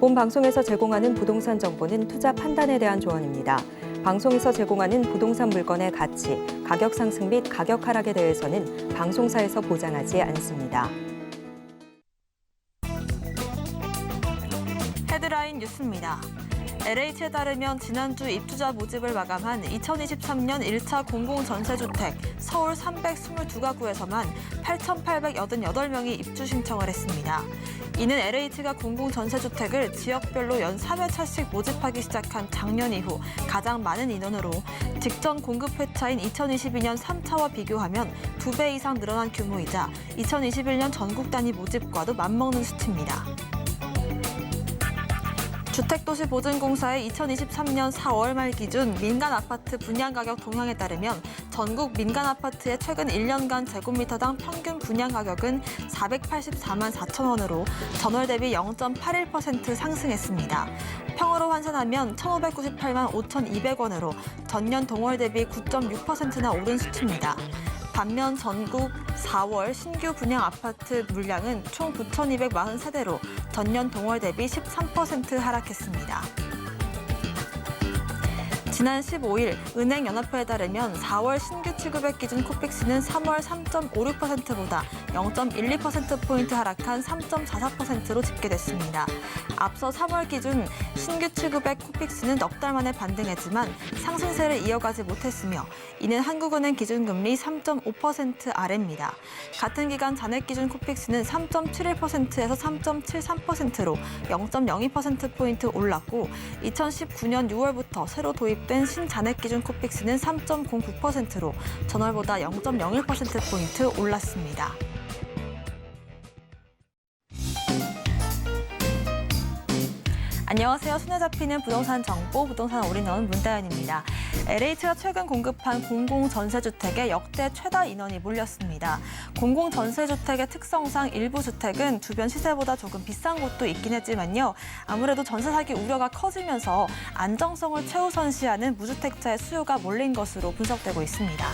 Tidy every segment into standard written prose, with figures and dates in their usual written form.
본 방송에서 제공하는 부동산 정보는 투자 판단에 대한 조언입니다. 방송에서 제공하는 부동산 물건의 가치, 가격 상승 및 가격 하락에 대해서는 방송사에서 보장하지 않습니다. 헤드라인 뉴스입니다. LH에 따르면 지난주 입주자 모집을 마감한 2023년 1차 공공전세주택 서울 322가구에서만 8,888명이 입주 신청을 했습니다. 이는 LH가 공공전세주택을 지역별로 연 3회차씩 모집하기 시작한 작년 이후 가장 많은 인원으로 직전 공급 회차인 2022년 3차와 비교하면 2배 이상 늘어난 규모이자 2021년 전국 단위 모집과도 맞먹는 수치입니다. 주택도시보증공사의 2023년 4월 말 기준 민간 아파트 분양가격 동향에 따르면 전국 민간 아파트의 최근 1년간 제곱미터당 평균 분양가격은 484만 4천 원으로 전월 대비 0.81% 상승했습니다. 평으로 환산하면 1,598만 5,200원으로 전년 동월 대비 9.6%나 오른 수치입니다. 반면 전국 4월 신규 분양 아파트 물량은 총 9,240세대로 전년 동월 대비 13% 하락했습니다. 지난 15일 은행연합회에 따르면 4월 신규 취급액 기준 코픽스는 3월 3.56%보다 0.12%포인트 하락한 3.44%로 집계됐습니다. 앞서 3월 기준 신규 취급액 코픽스는 넉 달 만에 반등했지만 상승세를 이어가지 못했으며 이는 한국은행 기준금리 3.5% 아래입니다. 같은 기간 잔액 기준 코픽스는 3.71%에서 3.73%로 0.02%포인트 올랐고 2019년 6월부터 새로 도입된 신잔액 기준 코픽스는 3.09%로 전월보다 0.01%포인트 올랐습니다. 안녕하세요. 손에 잡히는 부동산 정보, 부동산 올인원 문다연입니다. LH가 최근 공급한 공공전세주택에 역대 최다 인원이 몰렸습니다. 공공전세주택의 특성상 일부 주택은 주변 시세보다 조금 비싼 곳도 있긴 했지만요. 아무래도 전세 사기 우려가 커지면서 안정성을 최우선시하는 무주택자의 수요가 몰린 것으로 분석되고 있습니다.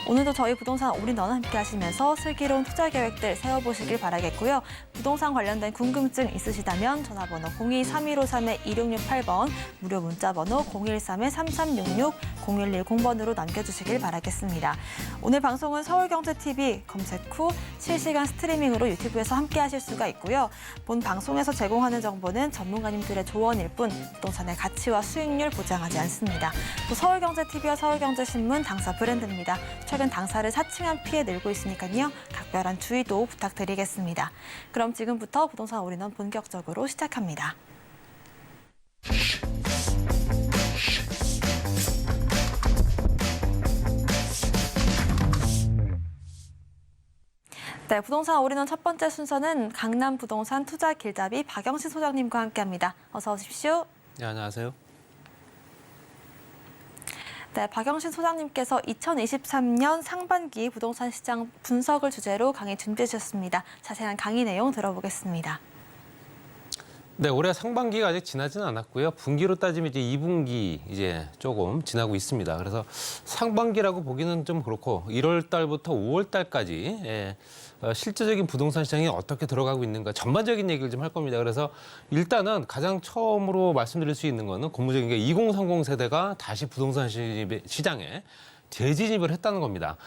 오늘도 저희 부동산 올인원 함께 하시면서 슬기로운 투자 계획들 세워보시길 바라겠고요. 부동산 관련된 궁금증 있으시다면 전화번호 02-3153-2668번, 무료 문자번호 013-3366, 0110번으로 남겨주시길 바라겠습니다. 오늘 방송은 서울경제TV 검색 후 실시간 스트리밍으로 유튜브에서 함께 하실 수가 있고요. 본 방송에서 제공하는 정보는 전문가님들의 조언일 뿐 부동산의 가치와 수익률 보장하지 않습니다. 또 서울경제TV와 서울경제신문 당사 브랜드입니다. 최근 당사를 사칭한 피해 늘고 있으니까요. 각별한 주의도 부탁드리겠습니다. 그럼 지금부터 부동산 올인원 본격적으로 시작합니다. 네, 부동산 올인원 첫 번째 순서는 강남 부동산 투자 길잡이 박영신 소장님과 함께합니다. 어서 오십시오. 네, 안녕하세요. 네, 박영신 소장님께서 2023년 상반기 부동산 시장 분석을 주제로 강의 준비해 주셨습니다. 자세한 강의 내용 들어보겠습니다. 네, 올해 상반기가 아직 지나지는 않았고요. 분기로 따지면 이제 2분기 이제 조금 지나고 있습니다. 그래서 상반기라고 보기는 좀 그렇고 1월 달부터 5월 달까지 실제적인 부동산 시장이 어떻게 들어가고 있는가 전반적인 얘기를 좀 할 겁니다. 그래서 일단은 가장 처음으로 말씀드릴 수 있는 거는 고무적인 게 2030 세대가 다시 부동산 시장에 재진입을 했다는 겁니다.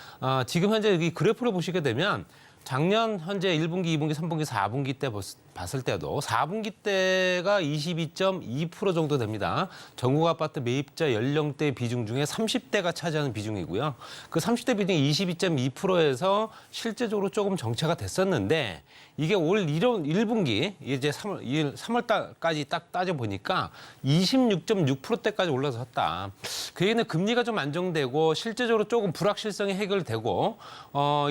지금 현재 이 그래프를 보시게 되면 작년 현재 1분기, 2분기, 3분기, 4분기 때 봤을 때도 4분기 때가 22.2% 정도 됩니다. 전국 아파트 매입자 연령대 비중 중에 30대가 차지하는 비중이고요. 그 30대 비중이 22.2%에서 실제적으로 조금 정체가 됐었는데 이게 올 1분기 이제 3월 달까지 딱 따져보니까 26.6%대까지 올라섰다. 그 얘기는 금리가 좀 안정되고 실제적으로 조금 불확실성이 해결되고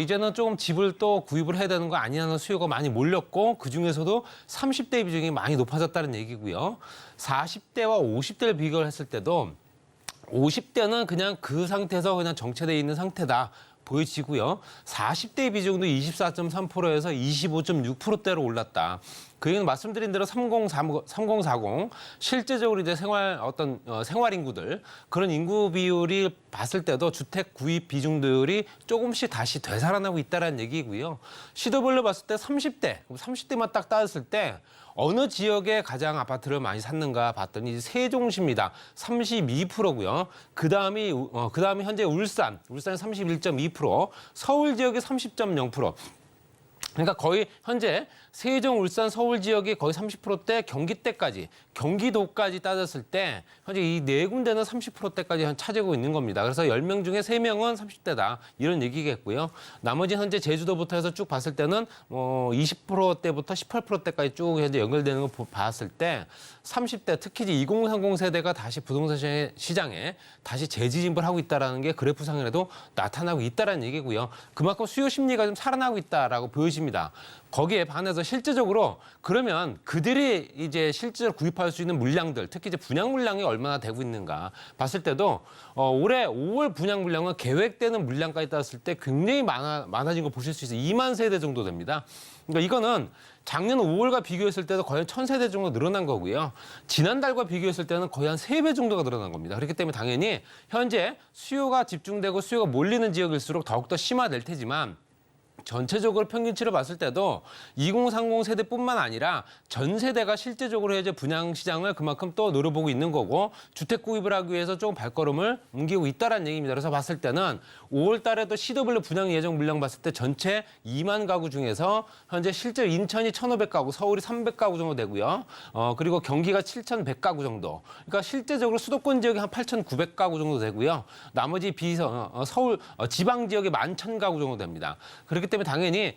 이제는 조금 집을 또 구입을 해야 되는 거 아니냐는 수요가 많이 몰렸고 그중에서도 30대 비중이 많이 높아졌다는 얘기고요. 40대와 50대를 비교를 했을 때도 50대는 그냥 그 상태에서 그냥 정체되어 있는 상태다. 보여지고요. 40대 비중도 24.3%에서 25.6%대로 올랐다. 그 얘기는 말씀드린 대로 3040 실제적으로 이제 생활 인구들 그런 인구 비율이 봤을 때도 주택 구입 비중들이 조금씩 다시 되살아나고 있다는 얘기고요. 시도별로 봤을 때 30대만 딱 따졌을 때 어느 지역에 가장 아파트를 많이 샀는가 봤더니 세종시입니다. 32%고요. 그다음이 현재 울산이 31.2%, 서울 지역이 30.0%. 그러니까 거의 현재 세종, 울산, 서울 지역이 거의 30%대, 경기도까지 따졌을 때 현재 이 네 군데는 30%대까지 차지하고 있는 겁니다. 그래서 10명 중에 3명은 30대다 이런 얘기겠고요. 나머지 현재 제주도부터 해서 쭉 봤을 때는 20%대부터 18%대까지 쭉 현재 연결되는 거 봤을 때 30대, 특히 이제 2030 세대가 다시 부동산 시장에 다시 재진입을 하고 있다는 게 그래프상으로도 나타나고 있다는 얘기고요. 그만큼 수요 심리가 좀 살아나고 있다라고 보여집니다. 거기에 반해서 실제적으로 그러면 그들이 이제 실제로 구입할 수 있는 물량들, 특히 이제 분양 물량이 얼마나 되고 있는가 봤을 때도 올해 5월 분양 물량은 계획되는 물량까지 따졌을 때 굉장히 많아진 거 보실 수 있어요. 2만 세대 정도 됩니다. 그러니까 이거는 작년 5월과 비교했을 때도 거의 1,000세대 정도 늘어난 거고요. 지난달과 비교했을 때는 거의 한 3배 정도가 늘어난 겁니다. 그렇기 때문에 당연히 현재 수요가 집중되고 수요가 몰리는 지역일수록 더욱더 심화될 테지만 전체적으로 평균치를 봤을 때도 2030 세대뿐만 아니라 전 세대가 실제적으로 이제 분양 시장을 그만큼 또 노려보고 있는 거고 주택 구입을 하기 위해서 조금 발걸음을 옮기고 있다는 얘기입니다. 그래서 봤을 때는 5월 달에도 시도별로 분양 예정 물량 봤을 때 전체 2만 가구 중에서 현재 실제 인천이 1,500가구, 서울이 300가구 정도 되고요. 그리고 경기가 7,100가구 정도. 그러니까 실제적으로 수도권 지역이 한 8,900가구 정도 되고요. 나머지 서울 지방 지역이 11,000가구 정도 됩니다. 그렇기 때문에 당연히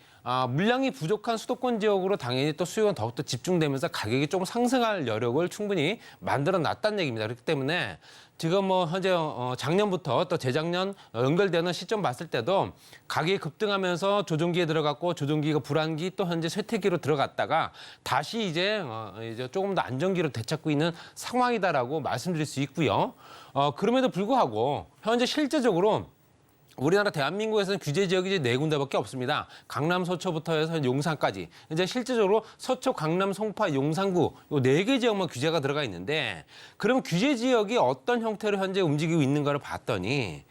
물량이 부족한 수도권 지역으로 당연히 또 수요가 더욱더 집중되면서 가격이 좀 상승할 여력을 충분히 만들어놨다는 얘기입니다. 그렇기 때문에 지금 현재 작년부터 또 재작년 연결되는 시점 봤을 때도 가격이 급등하면서 조정기에 들어갔고 조정기가 불안기 또 현재 쇠퇴기로 들어갔다가 다시 이제 조금 더 안정기로 되찾고 있는 상황이다라고 말씀드릴 수 있고요. 그럼에도 불구하고 현재 실제적으로 우리나라 대한민국에서는 규제 지역이 이제 4군데밖에 없습니다. 강남, 서초부터 해서 용산까지. 이제 실제적으로 서초, 강남, 송파, 용산구 요 4개 지역만 규제가 들어가 있는데 그럼 규제 지역이 어떤 형태로 현재 움직이고 있는가를 봤더니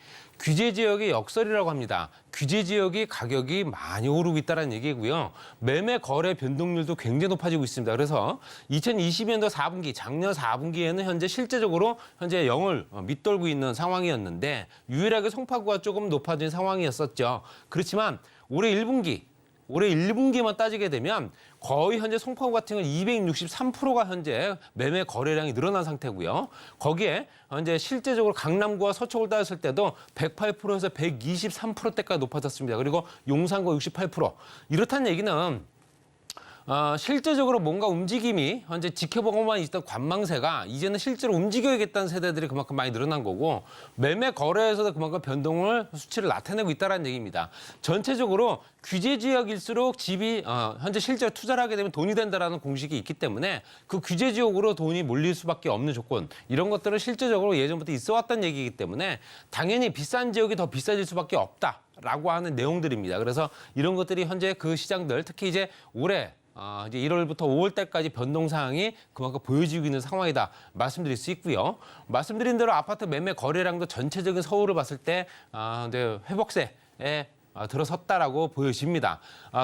규제 지역의 역설이라고 합니다. 규제 지역이 가격이 많이 오르고 있다는 얘기고요. 매매 거래 변동률도 굉장히 높아지고 있습니다. 그래서 2020년도 4분기, 작년 4분기에는 현재 실제적으로 현재 0을 밑돌고 있는 상황이었는데 유일하게 송파구가 조금 높아진 상황이었었죠. 그렇지만 올해 1분기만 따지게 되면 거의 현재 송파구 같은 경우는 263%가 현재 매매 거래량이 늘어난 상태고요. 거기에 현재 실제적으로 강남구와 서초구를 따졌을 때도 108%에서 123%대까지 높아졌습니다. 그리고 용산구 68%. 이렇다는 얘기는 실제적으로 뭔가 움직임이 현재 지켜보고만 있던 관망세가 이제는 실제로 움직여야겠다는 세대들이 그만큼 많이 늘어난 거고 매매 거래에서도 그만큼 변동을 수치를 나타내고 있다는 얘기입니다. 전체적으로 규제 지역일수록 집이 현재 실제로 투자를 하게 되면 돈이 된다라는 공식이 있기 때문에 그 규제 지역으로 돈이 몰릴 수밖에 없는 조건 이런 것들은 실제적으로 예전부터 있어 왔던 얘기이기 때문에 당연히 비싼 지역이 더 비싸질 수밖에 없다라고 하는 내용들입니다. 그래서 이런 것들이 현재 그 시장들 특히 이제 올해 이제 1월부터 5월 달까지 변동 사항이 그만큼 보여지고 있는 상황이다 말씀드릴 수 있고요. 말씀드린 대로 아파트 매매 거래량도 전체적인 서울을 봤을 때 이제 회복세에 들어섰다라고 보여집니다.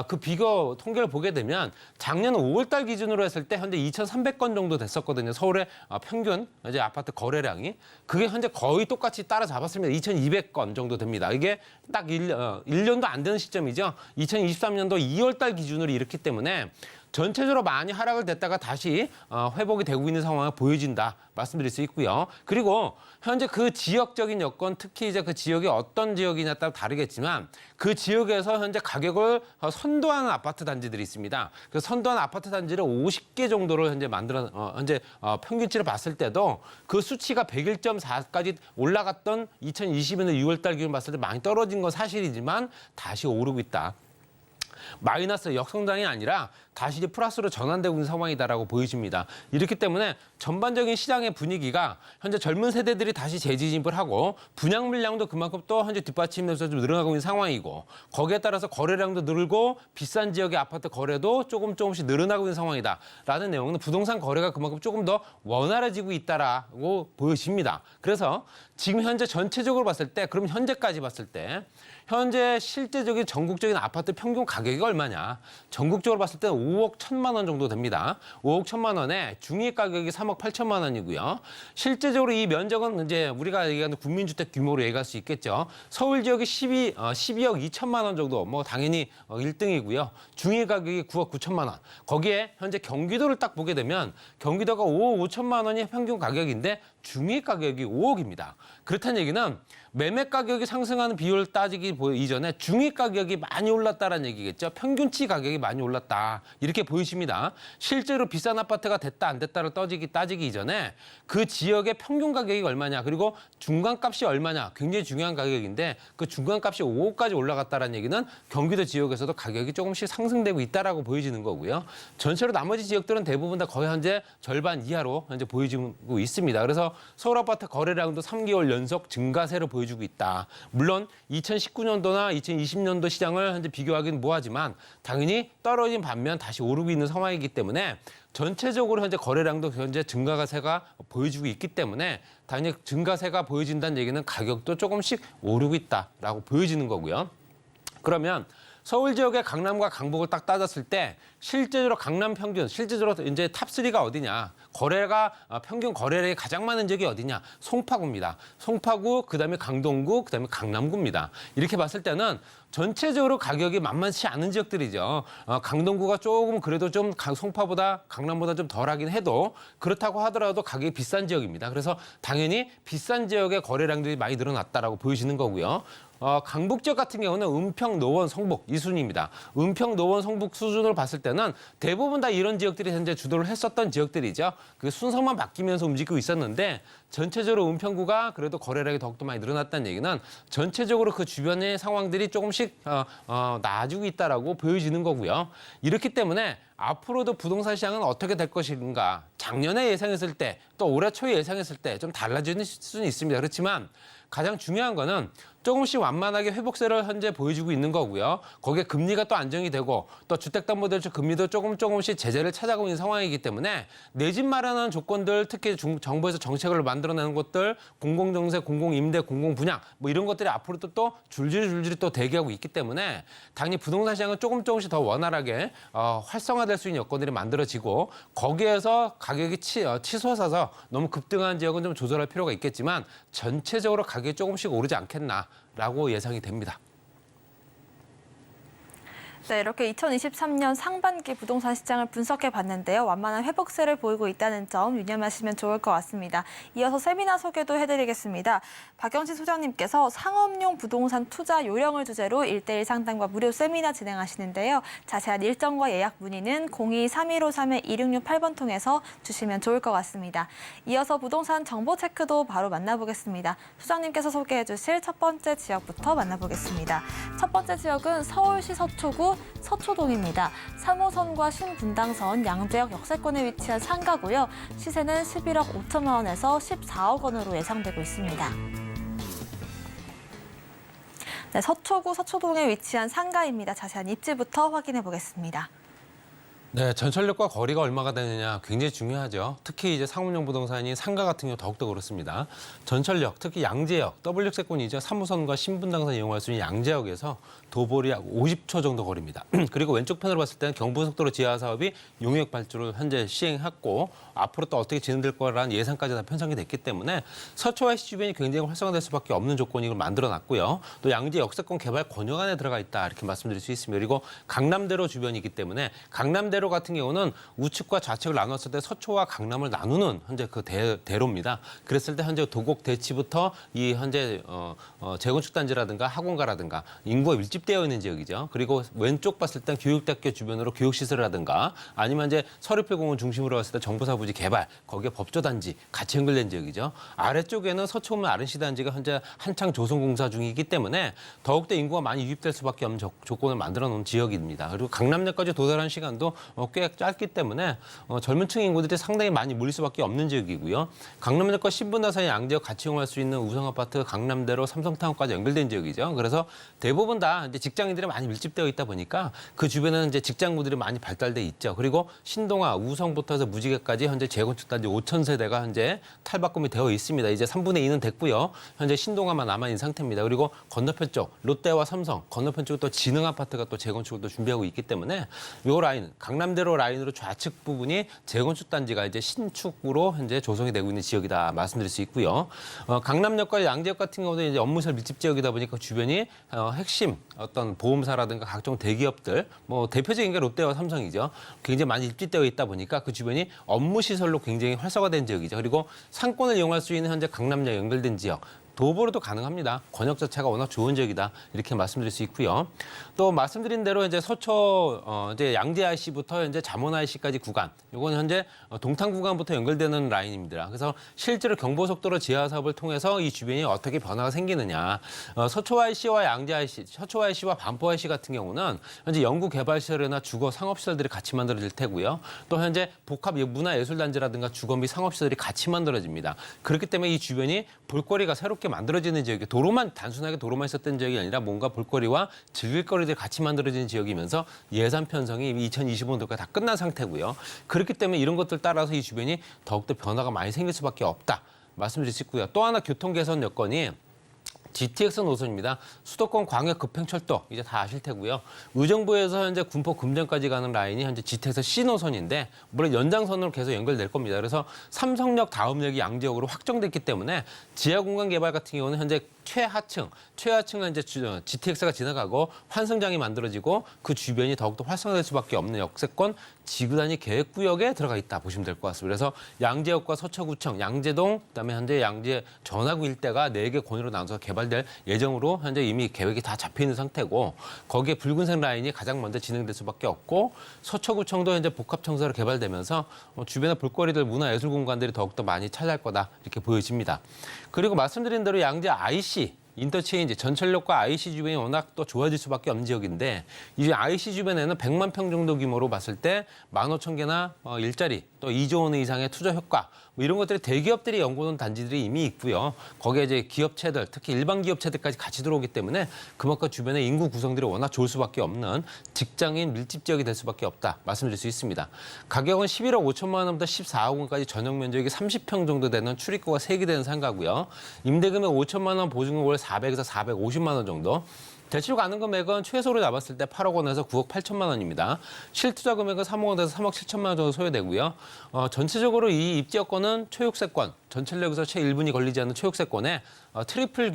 그 비교 통계를 보게 되면 작년 5월 달 기준으로 했을 때 현재 2,300건 정도 됐었거든요. 서울의 평균 이제 아파트 거래량이 그게 현재 거의 똑같이 따라잡았습니다. 2,200건 정도 됩니다. 이게 딱 1년도 안 되는 시점이죠. 2023년도 2월 달 기준으로 이렇기 때문에 전체적으로 많이 하락을 됐다가 다시 회복이 되고 있는 상황을 보여진다 말씀드릴 수 있고요. 그리고 현재 그 지역적인 여건, 특히 이제 그 지역이 어떤 지역이냐에 따라 다르겠지만 그 지역에서 현재 가격을 선도하는 아파트 단지들이 있습니다. 그 선도하는 아파트 단지를 50개 정도를 현재 현재 평균치를 봤을 때도 그 수치가 101.4까지 올라갔던 2020년 6월달 기준 봤을 때 많이 떨어진 건 사실이지만 다시 오르고 있다. 마이너스 역성장이 아니라 다시 이제 플러스로 전환되고 있는 상황이다라고 보여집니다. 이렇기 때문에 전반적인 시장의 분위기가 현재 젊은 세대들이 다시 재진입을 하고 분양 물량도 그만큼 또 현재 뒷받침돼서 좀 늘어나고 있는 상황이고 거기에 따라서 거래량도 늘고 비싼 지역의 아파트 거래도 조금씩 늘어나고 있는 상황이다라는 내용은 부동산 거래가 그만큼 조금 더 원활해지고 있다라고 보여집니다. 그래서 지금 현재 전체적으로 봤을 때 그럼 현재까지 봤을 때 현재 실제적인 전국적인 아파트 평균 가격이 얼마냐. 전국적으로 봤을 때는 5억 1천만 원 정도 됩니다. 5억 1천만 원에 중위 가격이 3억 8천만 원이고요. 실제적으로 이 면적은 이제 우리가 얘기하는 국민주택 규모로 얘기할 수 있겠죠. 서울 지역이 12억 2천만 원 정도 뭐 당연히 1등이고요. 중위 가격이 9억 9천만 원. 거기에 현재 경기도를 딱 보게 되면 경기도가 5억 5천만 원이 평균 가격인데 중위 가격이 5억입니다. 그렇다는 얘기는 매매 가격이 상승하는 비율을 따지기 이전에 중위 가격이 많이 올랐다는 얘기겠죠. 평균치 가격이 많이 올랐다. 이렇게 보이십니다. 실제로 비싼 아파트가 됐다 안 됐다를 따지기 이전에 그 지역의 평균 가격이 얼마냐 그리고 중간값이 얼마냐 굉장히 중요한 가격인데 그 중간값이 5억까지 올라갔다는 얘기는 경기도 지역에서도 가격이 조금씩 상승되고 있다라고 보여지는 거고요. 전체로 나머지 지역들은 대부분 다 거의 현재 절반 이하로 현재 보여지고 있습니다. 그래서 서울 아파트 거래량도 3개월 연속 증가세를 보여주고 있다. 물론 2019년도나 2020년도 시장을 현재 비교하기는 뭐하지만 당연히 떨어진 반면 다시 오르고 있는 상황이기 때문에 전체적으로 현재 거래량도 현재 증가세가 보여주고 있기 때문에 당연히 증가세가 보여진다는 얘기는 가격도 조금씩 오르고 있다라고 보여지는 거고요. 그러면 서울 지역의 강남과 강북을 딱 따졌을 때 실제적으로 강남 평균, 실제적으로 이제 탑3가 어디냐. 거래가 평균 거래량이 가장 많은 지역이 어디냐. 송파구입니다. 송파구, 그다음에 강동구, 그다음에 강남구입니다. 이렇게 봤을 때는 전체적으로 가격이 만만치 않은 지역들이죠. 강동구가 조금 그래도 좀 송파보다 강남보다 좀 덜하긴 해도 그렇다고 하더라도 가격이 비싼 지역입니다. 그래서 당연히 비싼 지역의 거래량들이 많이 늘어났다라고 보여지는 거고요. 강북 지역 같은 경우는 은평, 노원, 성북 이 순입니다. 은평, 노원, 성북 수준으로 봤을 때는 대부분 다 이런 지역들이 현재 주도를 했었던 지역들이죠. 그 순서만 바뀌면서 움직이고 있었는데 전체적으로 은평구가 그래도 거래량이 더욱더 많이 늘어났다는 얘기는 전체적으로 그 주변의 상황들이 조금씩 나아지고 있다라고 보여지는 거고요. 이렇기 때문에 앞으로도 부동산 시장은 어떻게 될 것인가. 작년에 예상했을 때 또 올해 초에 예상했을 때 좀 달라지는 수는 있습니다. 그렇지만 가장 중요한 거는 조금씩 완만하게 회복세를 현재 보여주고 있는 거고요. 거기에 금리가 또 안정이 되고 또 주택담보대출 금리도 조금씩 제재를 찾아가고 있는 상황이기 때문에 내 집 마련하는 조건들 특히 정부에서 정책을 만들어내는 것들 공공정책, 공공임대, 공공분양 뭐 이런 것들이 앞으로 또 줄줄이 또 대기하고 있기 때문에 당연히 부동산 시장은 조금씩 더 원활하게 활성화될 수 있는 여건들이 만들어지고 거기에서 가격이 치솟아서 너무 급등한 지역은 좀 조절할 필요가 있겠지만 전체적으로 가격이 조금씩 오르지 않겠나라고 예상이 됩니다. 네, 이렇게 2023년 상반기 부동산 시장을 분석해 봤는데요. 완만한 회복세를 보이고 있다는 점 유념하시면 좋을 것 같습니다. 이어서 세미나 소개도 해드리겠습니다. 박영신 소장님께서 상업용 부동산 투자 요령을 주제로 1:1 상담과 무료 세미나 진행하시는데요. 자세한 일정과 예약 문의는 02-3153-2668번 통해서 주시면 좋을 것 같습니다. 이어서 부동산 정보 체크도 바로 만나보겠습니다. 소장님께서 소개해 주실 첫 번째 지역부터 만나보겠습니다. 첫 번째 지역은 서울시 서초구 서초동입니다. 3호선과 신분당선 양재역 역세권에 위치한 상가고요. 시세는 11억 5천만 원에서 14억 원으로 예상되고 있습니다. 네, 서초구 서초동에 위치한 상가입니다. 자세한 입지부터 확인해 보겠습니다. 네, 전철역과 거리가 얼마가 되느냐 굉장히 중요하죠. 특히 이제 상업용 부동산인 상가 같은 경우 더욱더 그렇습니다. 전철역, 특히 양재역, W세권이죠. 3호선과 신분당선 이용할 수 있는 양재역에서 도보리 약 50초 정도 거리입니다. 그리고 왼쪽 편으로 봤을 때는 경부고속도로 지하 사업이 용역 발주를 현재 시행했고 앞으로 또 어떻게 진행될 거라는 예상까지 다 편성이 됐기 때문에 서초와시 주변이 굉장히 활성화될 수밖에 없는 조건이 이걸 만들어놨고요. 또 양재 역세권 개발 권역안에 들어가 있다 이렇게 말씀드릴 수 있습니다. 그리고 강남대로 주변이기 때문에 강남대로 같은 경우는 우측과 좌측을 나눴을 때 서초와 강남을 나누는 현재 그 대로입니다. 그랬을 때 현재 도곡 대치부터 이 현재 재건축 단지라든가 학원가라든가 인구가 밀집되어 있는 지역이죠. 그리고 왼쪽 봤을 때 교육대학교 주변으로 교육시설이라든가 아니면 이제 서류표공원 중심으로 봤을 때 정보사부지 개발, 거기에 법조단지 같이 연결된 지역이죠. 아래쪽에는 서초면 RNC 단지가 현재 한창 조성공사 중이기 때문에 더욱더 인구가 많이 유입될 수밖에 없는 조건을 만들어 놓은 지역입니다. 그리고 강남역까지 도달하는 시간도 꽤 짧기 때문에 젊은 층 인구들이 상당히 많이 몰릴 수밖에 없는 지역이고요. 강남역과 신분당선 양지역 같이 이용할 수 있는 우성아파트, 강남대로, 삼성타운까지 연결된 지역이죠. 그래서 대부분 다 이제 직장인들이 많이 밀집되어 있다 보니까 그 주변에는 이제 직장구들이 많이 발달돼 있죠. 그리고 신동아, 우성부터 해서 무지개까지 현재 재건축 단지 5,000세대가 현재 탈바꿈이 되어 있습니다. 이제 3분의 2는 됐고요. 현재 신동아만 남아 있는 상태입니다. 그리고 건너편 쪽 롯데와 삼성, 건너편 쪽에 또 진흥아파트가 또 재건축을 또 준비하고 있기 때문에 이 라인, 강남대로 라인으로 좌측 부분이 재건축 단지가 이제 신축으로 현재 조성이 되고 있는 지역이다 말씀드릴 수 있고요. 강남역과 양재역 같은 경우도 이제 업무시설 밀집 지역이다 보니까 주변이 핵심 어떤 보험사라든가 각종 대기업들, 뭐 대표적인 게 롯데와 삼성이죠. 굉장히 많이 밀집되어 있다 보니까 그 주변이 업무시설로 굉장히 활성화된 지역이죠. 그리고 상권을 이용할 수 있는 현재 강남역 연결된 지역. 도보로도 가능합니다. 권역 자체가 워낙 좋은 지역이다. 이렇게 말씀드릴 수 있고요. 또 말씀드린 대로 이제 서초 이제 양재 IC부터 현재 잠원 IC까지 구간. 이건 현재 동탄 구간부터 연결되는 라인입니다. 그래서 실제로 경부고속도로 지하 사업을 통해서 이 주변이 어떻게 변화가 생기느냐. 서초 IC와 양재 IC, 서초 IC와 반포 IC 같은 경우는 현재 연구 개발 시설이나 주거 상업 시설들이 같이 만들어질 테고요. 또 현재 복합 문화예술단지라든가 주거 및 상업 시설이 같이 만들어집니다. 그렇기 때문에 이 주변이 볼거리가 새롭게 만들어지는 지역이 도로만 단순하게 도로만 있었던 지역이 아니라 뭔가 볼거리와 즐길거리들이 같이 만들어지는 지역이면서 예산 편성이 2025년도까지 다 끝난 상태고요. 그렇기 때문에 이런 것들 따라서 이 주변이 더욱더 변화가 많이 생길 수밖에 없다 말씀드릴 수 있고요. 또 하나 교통 개선 여건이 GTX 노선입니다. 수도권 광역 급행철도 이제 다 아실 테고요. 의정부에서 현재 군포 금정까지 가는 라인이 현재 GTX C 노선인데 물론 연장선으로 계속 연결될 겁니다. 그래서 삼성역 다음 역이 양지역으로 확정됐기 때문에 지하 공간 개발 같은 경우는 현재 최하층은 이제 GTX가 지나가고 환승장이 만들어지고 그 주변이 더욱더 활성화될 수밖에 없는 역세권 지구단위 계획구역에 들어가 있다 보시면 될 것 같습니다. 그래서 양재역과 서초구청, 양재동, 그다음에 현재 양재 전화구 일대가 4개 권으로 나눠서 개발될 예정으로 현재 이미 계획이 다 잡혀 있는 상태고 거기에 붉은색 라인이 가장 먼저 진행될 수밖에 없고 서초구청도 현재 복합청사로 개발되면서 주변의 볼거리들 문화예술 공간들이 더욱더 많이 차지할 거다 이렇게 보여집니다. 그리고 말씀드린 대로 양재 IC 인터체인지 전철역과 IC 주변이 워낙 또 좋아질 수밖에 없는 지역인데 이 IC 주변에는 100만 평 정도 규모로 봤을 때 15,000개나 일자리 또 2조 원 이상의 투자 효과 뭐 이런 것들이 대기업들이 연구하는 단지들이 이미 있고요. 거기에 이제 기업체들 특히 일반 기업체들까지 같이 들어오기 때문에 그만큼 주변의 인구 구성들이 워낙 좋을 수밖에 없는 직장인 밀집 지역이 될 수밖에 없다 말씀드릴 수 있습니다. 가격은 11억 5천만 원부터 14억 원까지 전용 면적이 30평 정도 되는 출입구가 3개 되는 상가고요. 임대금액 5천만 원, 보증금 월 400에서 450만 원 정도. 대출 가능 금액은 최소로 잡았을 때 8억 원에서 9억 8천만 원입니다. 실투자 금액은 3억 원에서 3억 7천만 원 정도 소요되고요. 전체적으로 이 입지여건은 초육세권, 전철역에서 최 1분이 걸리지 않는 초육세권에 트리플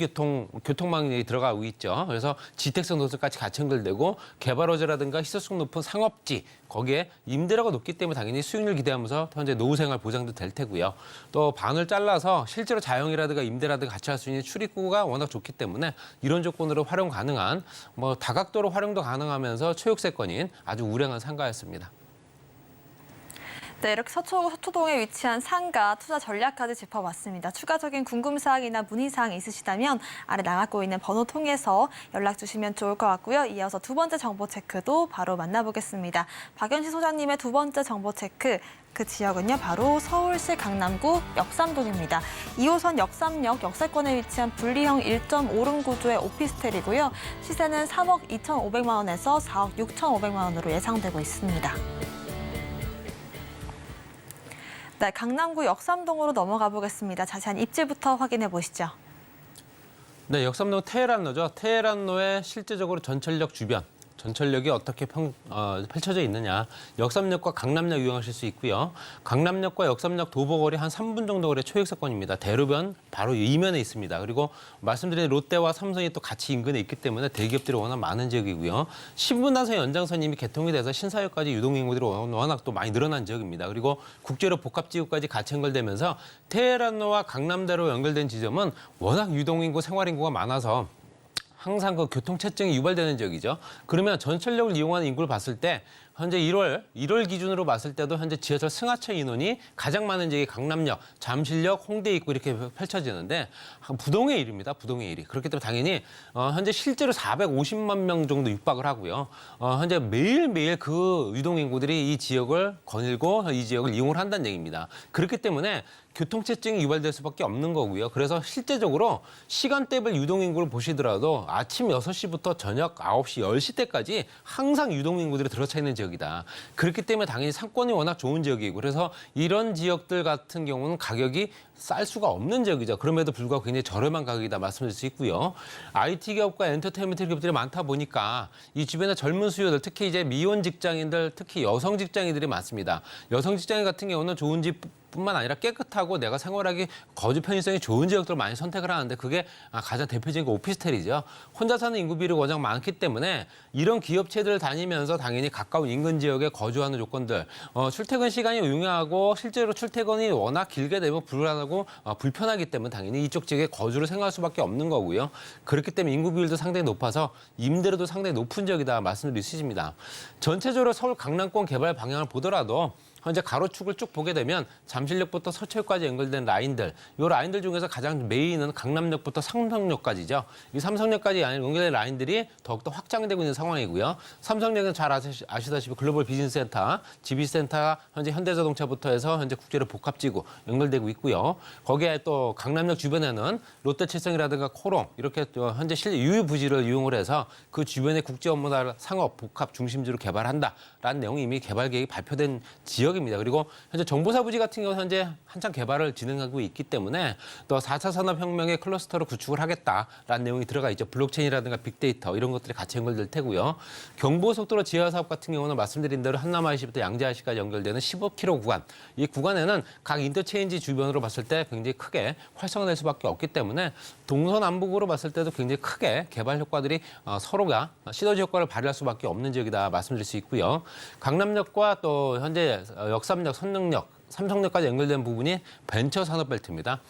교통망이 들어가고 있죠. 그래서 지택성 노선까지 같이 연결되고 개발호재라든가 희소성 높은 상업지 거기에 임대료가 높기 때문에 당연히 수익률 기대하면서 현재 노후생활 보장도 될 테고요. 또 반을 잘라서 실제로 자영이라든가 임대라든가 같이 할 수 있는 출입구가 워낙 좋기 때문에 이런 조건으로 활용 가능한 뭐 다각도로 활용도 가능하면서 초육세권인 아주 우량한 상가였습니다. 네, 이렇게 서초동에 위치한 상가 투자 전략까지 짚어봤습니다. 추가적인 궁금사항이나 문의사항이 있으시다면 아래 나가고 있는 번호 통해서 연락 주시면 좋을 것 같고요. 이어서 두 번째 정보 체크도 바로 만나보겠습니다. 박연시 소장님의 두 번째 정보 체크. 그 지역은요, 바로 서울시 강남구 역삼동입니다. 2호선 역삼역 역세권에 위치한 분리형 1.5룸 구조의 오피스텔이고요. 시세는 3억 2,500만 원에서 4억 6,500만 원으로 예상되고 있습니다. 네, 강남구 역삼동으로 넘어가 보겠습니다. 자세한 입지부터 확인해 보시죠. 네, 역삼동 테헤란로죠. 테헤란로의 실제적으로 전철역 주변. 전철역이 어떻게 펼쳐져 있느냐. 역삼역과 강남역 이용하실 수 있고요. 강남역과 역삼역 도보거리 한 3분 정도 거리 초역세권입니다. 대로변 바로 이면에 있습니다. 그리고 말씀드린 롯데와 삼성이 또 같이 인근에 있기 때문에 대기업들이 워낙 많은 지역이고요. 신분당선 연장선이 이미 개통이 돼서 신사역까지 유동인구들이 워낙 또 많이 늘어난 지역입니다. 그리고 국제로 복합지구까지 같이 연결되면서 테헤란로와 강남대로 연결된 지점은 워낙 유동인구, 생활인구가 많아서 항상 그 교통체증이 유발되는 지역이죠. 그러면 전철역을 이용하는 인구를 봤을 때 현재 1월 기준으로 봤을 때도 현재 지하철 승하차 인원이 가장 많은 지역이 강남역, 잠실역, 홍대 입구 이렇게 펼쳐지는데 부동의 일입니다. 부동의 일이. 그렇기 때문에 당연히 현재 실제로 450만 명 정도 육박을 하고요. 현재 매일매일 그 유동 인구들이 이 지역을 거닐고 이 지역을 이용을 한다는 얘기입니다. 그렇기 때문에 교통체증이 유발될 수밖에 없는 거고요. 그래서 실제적으로 시간대별 유동인구를 보시더라도 아침 6시부터 저녁 9시, 10시 때까지 항상 유동인구들이 들어차 있는 지역이다. 그렇기 때문에 당연히 상권이 워낙 좋은 지역이고 그래서 이런 지역들 같은 경우는 가격이 쌀 수가 없는 지역이죠. 그럼에도 불구하고 굉장히 저렴한 가격이다 말씀드릴 수 있고요. IT 기업과 엔터테인먼트 기업들이 많다 보니까 이 주변에 젊은 수요들, 특히 이제 미혼 직장인들, 특히 여성 직장인들이 많습니다. 여성 직장인 같은 경우는 좋은 집 뿐만 아니라 깨끗하고 내가 생활하기 거주 편의성이 좋은 지역들을 많이 선택을 하는데 그게 가장 대표적인 게 오피스텔이죠. 혼자 사는 인구 비율이 워낙 많기 때문에 이런 기업체들을 다니면서 당연히 가까운 인근 지역에 거주하는 조건들, 출퇴근 시간이 용이하고 실제로 출퇴근이 워낙 길게 되면 불안하고 불편하기 때문에 당연히 이쪽 지역에 거주를 생각할 수밖에 없는 거고요. 그렇기 때문에 인구 비율도 상당히 높아서 임대료도 상당히 높은 지역이다 말씀드릴 수 있습니다. 전체적으로 서울 강남권 개발 방향을 보더라도 현재 가로축을 쭉 보게 되면 잠실역부터 서초역까지 연결된 라인들, 이 라인들 중에서 가장 메인은 강남역부터 삼성역까지죠. 이 삼성역까지 연결된 라인들이 더욱더 확장되고 있는 상황이고요. 삼성역은 잘 아시다시피 글로벌 비즈니스센터, GB센터, 현재 현대자동차부터 해서 현재 국제로 복합지구 연결되고 있고요. 거기에 또 강남역 주변에는 롯데칠성이라든가 코롱 이렇게 또 현재 유휴부지를 이용을 해서 그 주변의 국제 업무나 상업 복합 중심지로 개발한다라는 내용이 이미 개발 계획이 발표된 지역입니다. 그리고 현재 정보사 부지 같은 경우는 현재 한창 개발을 진행하고 있기 때문에 또 4차 산업혁명의 클러스터를 구축을 하겠다라는 내용이 들어가 있죠. 블록체인이라든가 빅데이터 이런 것들이 같이 연결될 테고요. 경부고속도로 지하사업 같은 경우는 말씀드린 대로 한남IC부터 양재IC까지 연결되는 15km 구간. 이 구간에는 각 인터체인지 주변으로 봤을 때 굉장히 크게 활성화될 수밖에 없기 때문에 동서남북으로 봤을 때도 굉장히 크게 개발 효과들이 서로가 시너지 효과를 발휘할 수밖에 없는 지역이다 말씀드릴 수 있고요. 강남역과 또 현재 역삼역, 선릉역, 삼성역까지 연결된 부분이 벤처 산업벨트입니다.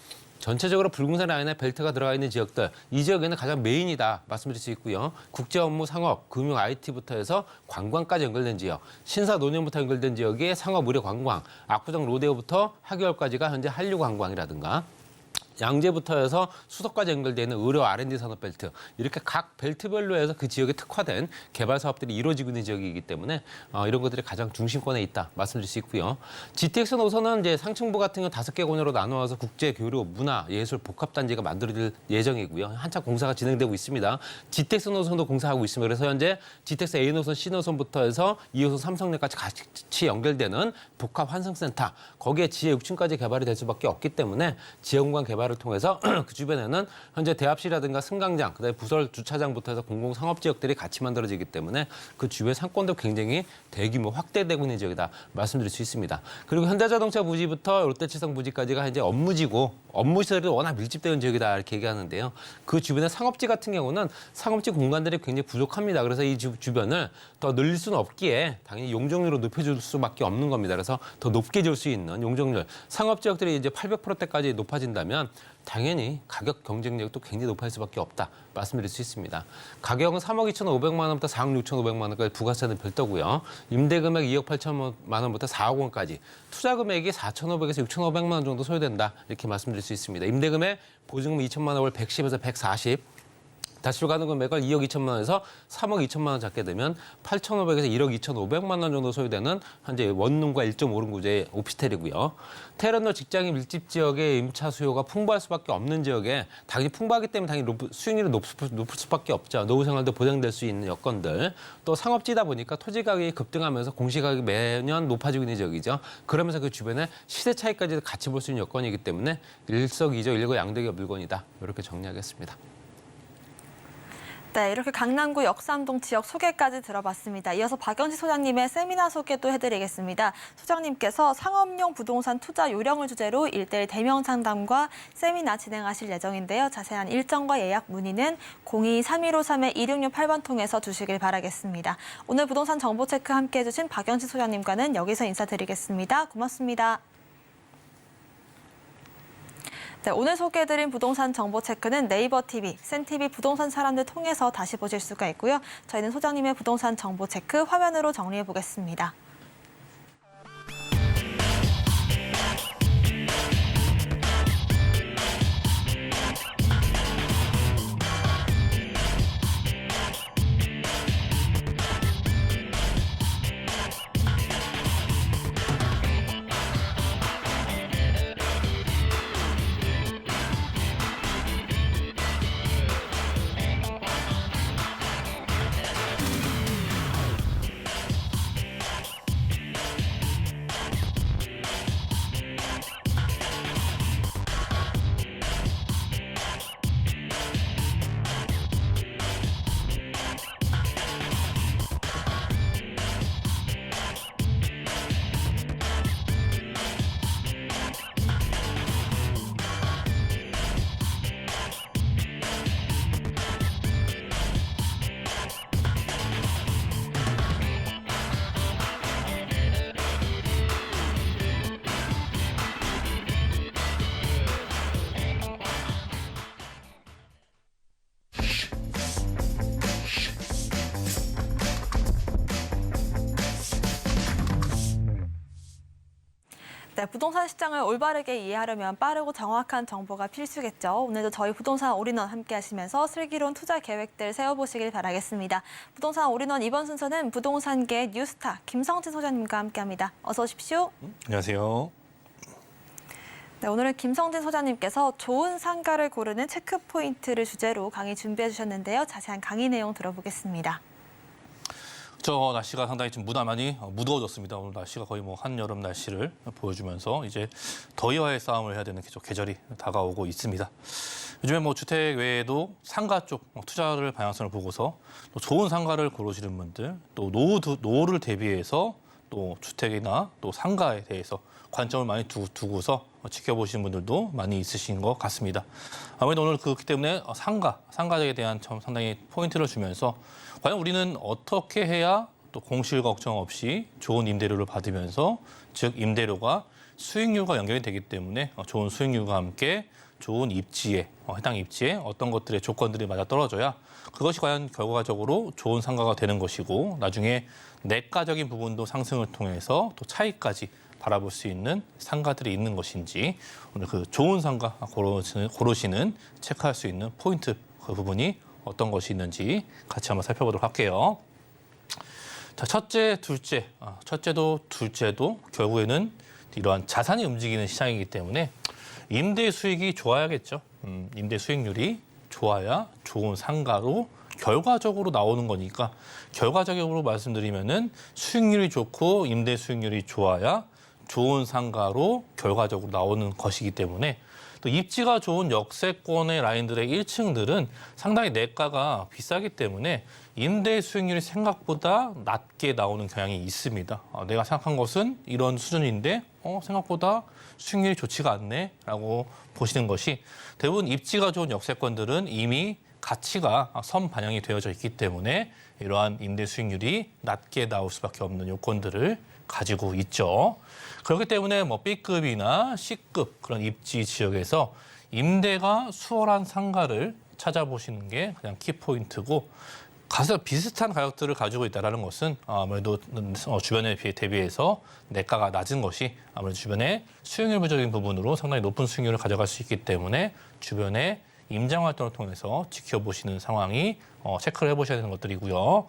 전체적으로 붉은색 라인에 벨트가 들어가 있는 지역들, 이 지역에는 가장 메인이다 말씀드릴 수 있고요. 국제 업무, 상업, 금융, IT부터 해서 관광까지 연결된 지역, 신사, 노년부터 연결된 지역이 상업, 의료, 관광, 압구정, 로데오부터 하계월까지가 현재 한류 관광이라든가 양재부터 해서 수도까지 연결되는 의료 R&D 산업벨트 이렇게 각 벨트별로 해서 그 지역에 특화된 개발 사업들이 이루어지고 있는 지역이기 때문에 이런 것들이 가장 중심권에 있다 말씀드릴 수 있고요. GTX 노선은 이제 상층부 같은 경우 5개 권으로 나누어서 국제, 교류, 문화, 예술, 복합단지가 만들어질 예정이고요. 한참 공사가 진행되고 있습니다. GTX 노선도 공사하고 있습니다. 그래서 현재 GTX A 노선, C 노선부터 해서 2호선 삼성역까지 같이 연결되는 복합 환승센터 거기에 지하 6층까지 개발이 될 수밖에 없기 때문에 지역공간 개발을 통해서 그 주변에는 현재 대합실이라든가 승강장, 그다음에 부설 주차장부터 해서 공공상업 지역들이 같이 만들어지기 때문에 그 주변 상권도 굉장히 대규모 확대되고 있는 지역이다 말씀드릴 수 있습니다. 그리고 현대자동차 부지부터 롯데칠성 부지까지가 이제 업무지고 업무시설이 워낙 밀집되는 지역이다 이렇게 얘기하는데요. 그 주변의 상업지 같은 경우는 상업지 공간들이 굉장히 부족합니다. 그래서 이 주변을 더 늘릴 수는 없기에 당연히 용적률을 높여줄 수밖에 없는 겁니다. 그래서 더 높게 줄 수 있는 용적률, 상업 지역들이 이제 800%대까지 높아진다면 당연히 가격 경쟁력도 굉장히 높아질 수밖에 없다 말씀드릴 수 있습니다. 가격은 3억 2,500만 원부터 4억 6,500만 원까지 부가세는 별도고요. 임대금액 2억 8천만 원부터 4억 원까지 투자 금액이 4,500에서 6,500만 원 정도 소요된다 이렇게 말씀드릴 수 있습니다. 임대금액 보증금 2천만 원을 110에서 140 다시로 가는 금액을 2억 2천만 원에서 3억 2천만 원 잡게 되면 8,500에서 1억 2,500만 원 정도 소요되는 현재 원룸과 1.5룸 구조의 오피스텔이고요. 테란노 직장인 밀집 지역의 임차 수요가 풍부할 수밖에 없는 지역에 당연히 풍부하기 때문에 당연히 수익률이 높을 수밖에 없죠. 노후 생활도 보장될 수 있는 여건들. 또 상업지다 보니까 토지 가격이 급등하면서 공시가격이 매년 높아지고 있는 지역이죠. 그러면서 그 주변에 시세 차이까지 같이 볼 수 있는 여건이기 때문에 일석이조 일거양득의 물건이다. 이렇게 정리하겠습니다. 네, 이렇게 강남구 역삼동 지역 소개까지 들어봤습니다. 이어서 박연지 소장님의 세미나 소개도 해드리겠습니다. 소장님께서 상업용 부동산 투자 요령을 주제로 1:1 대면 상담과 세미나 진행하실 예정인데요. 자세한 일정과 예약 문의는 02-3153-2668번 통해서 주시길 바라겠습니다. 오늘 부동산 정보 체크 함께해 주신 박연지 소장님과는 여기서 인사드리겠습니다. 고맙습니다. 네, 오늘 소개해드린 부동산 정보 체크는 네이버 TV, 센TV 부동산 사람들 통해서 다시 보실 수가 있고요. 저희는 소장님의 부동산 정보 체크 화면으로 정리해 보겠습니다. 네, 부동산 시장을 올바르게 이해하려면 빠르고 정확한 정보가 필수겠죠. 오늘도 저희 부동산 올인원 함께 하시면서 슬기로운 투자 계획들 세워보시길 바라겠습니다. 부동산 올인원 이번 순서는 부동산계 뉴스타 김성진 소장님과 함께합니다. 어서 오십시오. 안녕하세요. 네, 오늘은 김성진 소장님께서 좋은 상가를 고르는 체크 포인트를 주제로 강의 준비해 주셨는데요. 자세한 강의 내용 들어보겠습니다. 저 날씨가 상당히 좀 많이 무더워졌습니다. 오늘 날씨가 거의 뭐 한여름 날씨를 보여주면서 이제 더위와의 싸움을 해야 되는 계절이 다가오고 있습니다. 요즘에 뭐 주택 외에도 상가 쪽 투자를 방향성을 보고서 또 좋은 상가를 고르시는 분들, 또 노후를 대비해서 또 주택이나 또 상가에 대해서 관점을 많이 두고서 지켜보시는 분들도 많이 있으신 것 같습니다. 아무래도 오늘 그렇기 때문에 상가에 대한 점 상당히 포인트를 주면서 과연 우리는 어떻게 해야 또 공실 걱정 없이 좋은 임대료를 받으면서 즉 임대료가 수익률과 연결이 되기 때문에 좋은 수익률과 함께 좋은 입지에 해당 입지에 어떤 것들의 조건들이 맞아떨어져야 그것이 과연 결과적으로 좋은 상가가 되는 것이고 나중에 내과적인 부분도 상승을 통해서 또 차익까지 바라볼 수 있는 상가들이 있는 것인지 오늘 그 좋은 상가 고르시는 체크할 수 있는 포인트 그 부분이 어떤 것이 있는지 같이 한번 살펴보도록 할게요. 자, 첫째도 둘째도 결국에는 이러한 자산이 움직이는 시장이기 때문에 임대 수익이 좋아야겠죠. 임대 수익률이 좋아야 좋은 상가로 결과적으로 나오는 거니까 결과적으로 말씀드리면은 수익률이 좋고 임대 수익률이 좋아야 좋은 상가로 결과적으로 나오는 것이기 때문에 또 입지가 좋은 역세권의 라인들의 1층들은 상당히 내가가 비싸기 때문에 임대 수익률이 생각보다 낮게 나오는 경향이 있습니다. 내가 생각한 것은 이런 수준인데 생각보다 수익률이 좋지가 않네라고 보시는 것이 대부분 입지가 좋은 역세권들은 이미 가치가 선반영이 되어져 있기 때문에 이러한 임대 수익률이 낮게 나올 수밖에 없는 요건들을 가지고 있죠. 그렇기 때문에 뭐 B급이나 C급 그런 입지 지역에서 임대가 수월한 상가를 찾아보시는 게 가장 키포인트고 가서 비슷한 가격들을 가지고 있다는 것은 아무래도 주변에 대비해서 내가가 낮은 것이 아무래도 주변에 수익률부적인 부분으로 상당히 높은 수익률을 가져갈 수 있기 때문에 주변에 임장 활동을 통해서 지켜보시는 상황이 체크를 해보셔야 되는 것들이고요.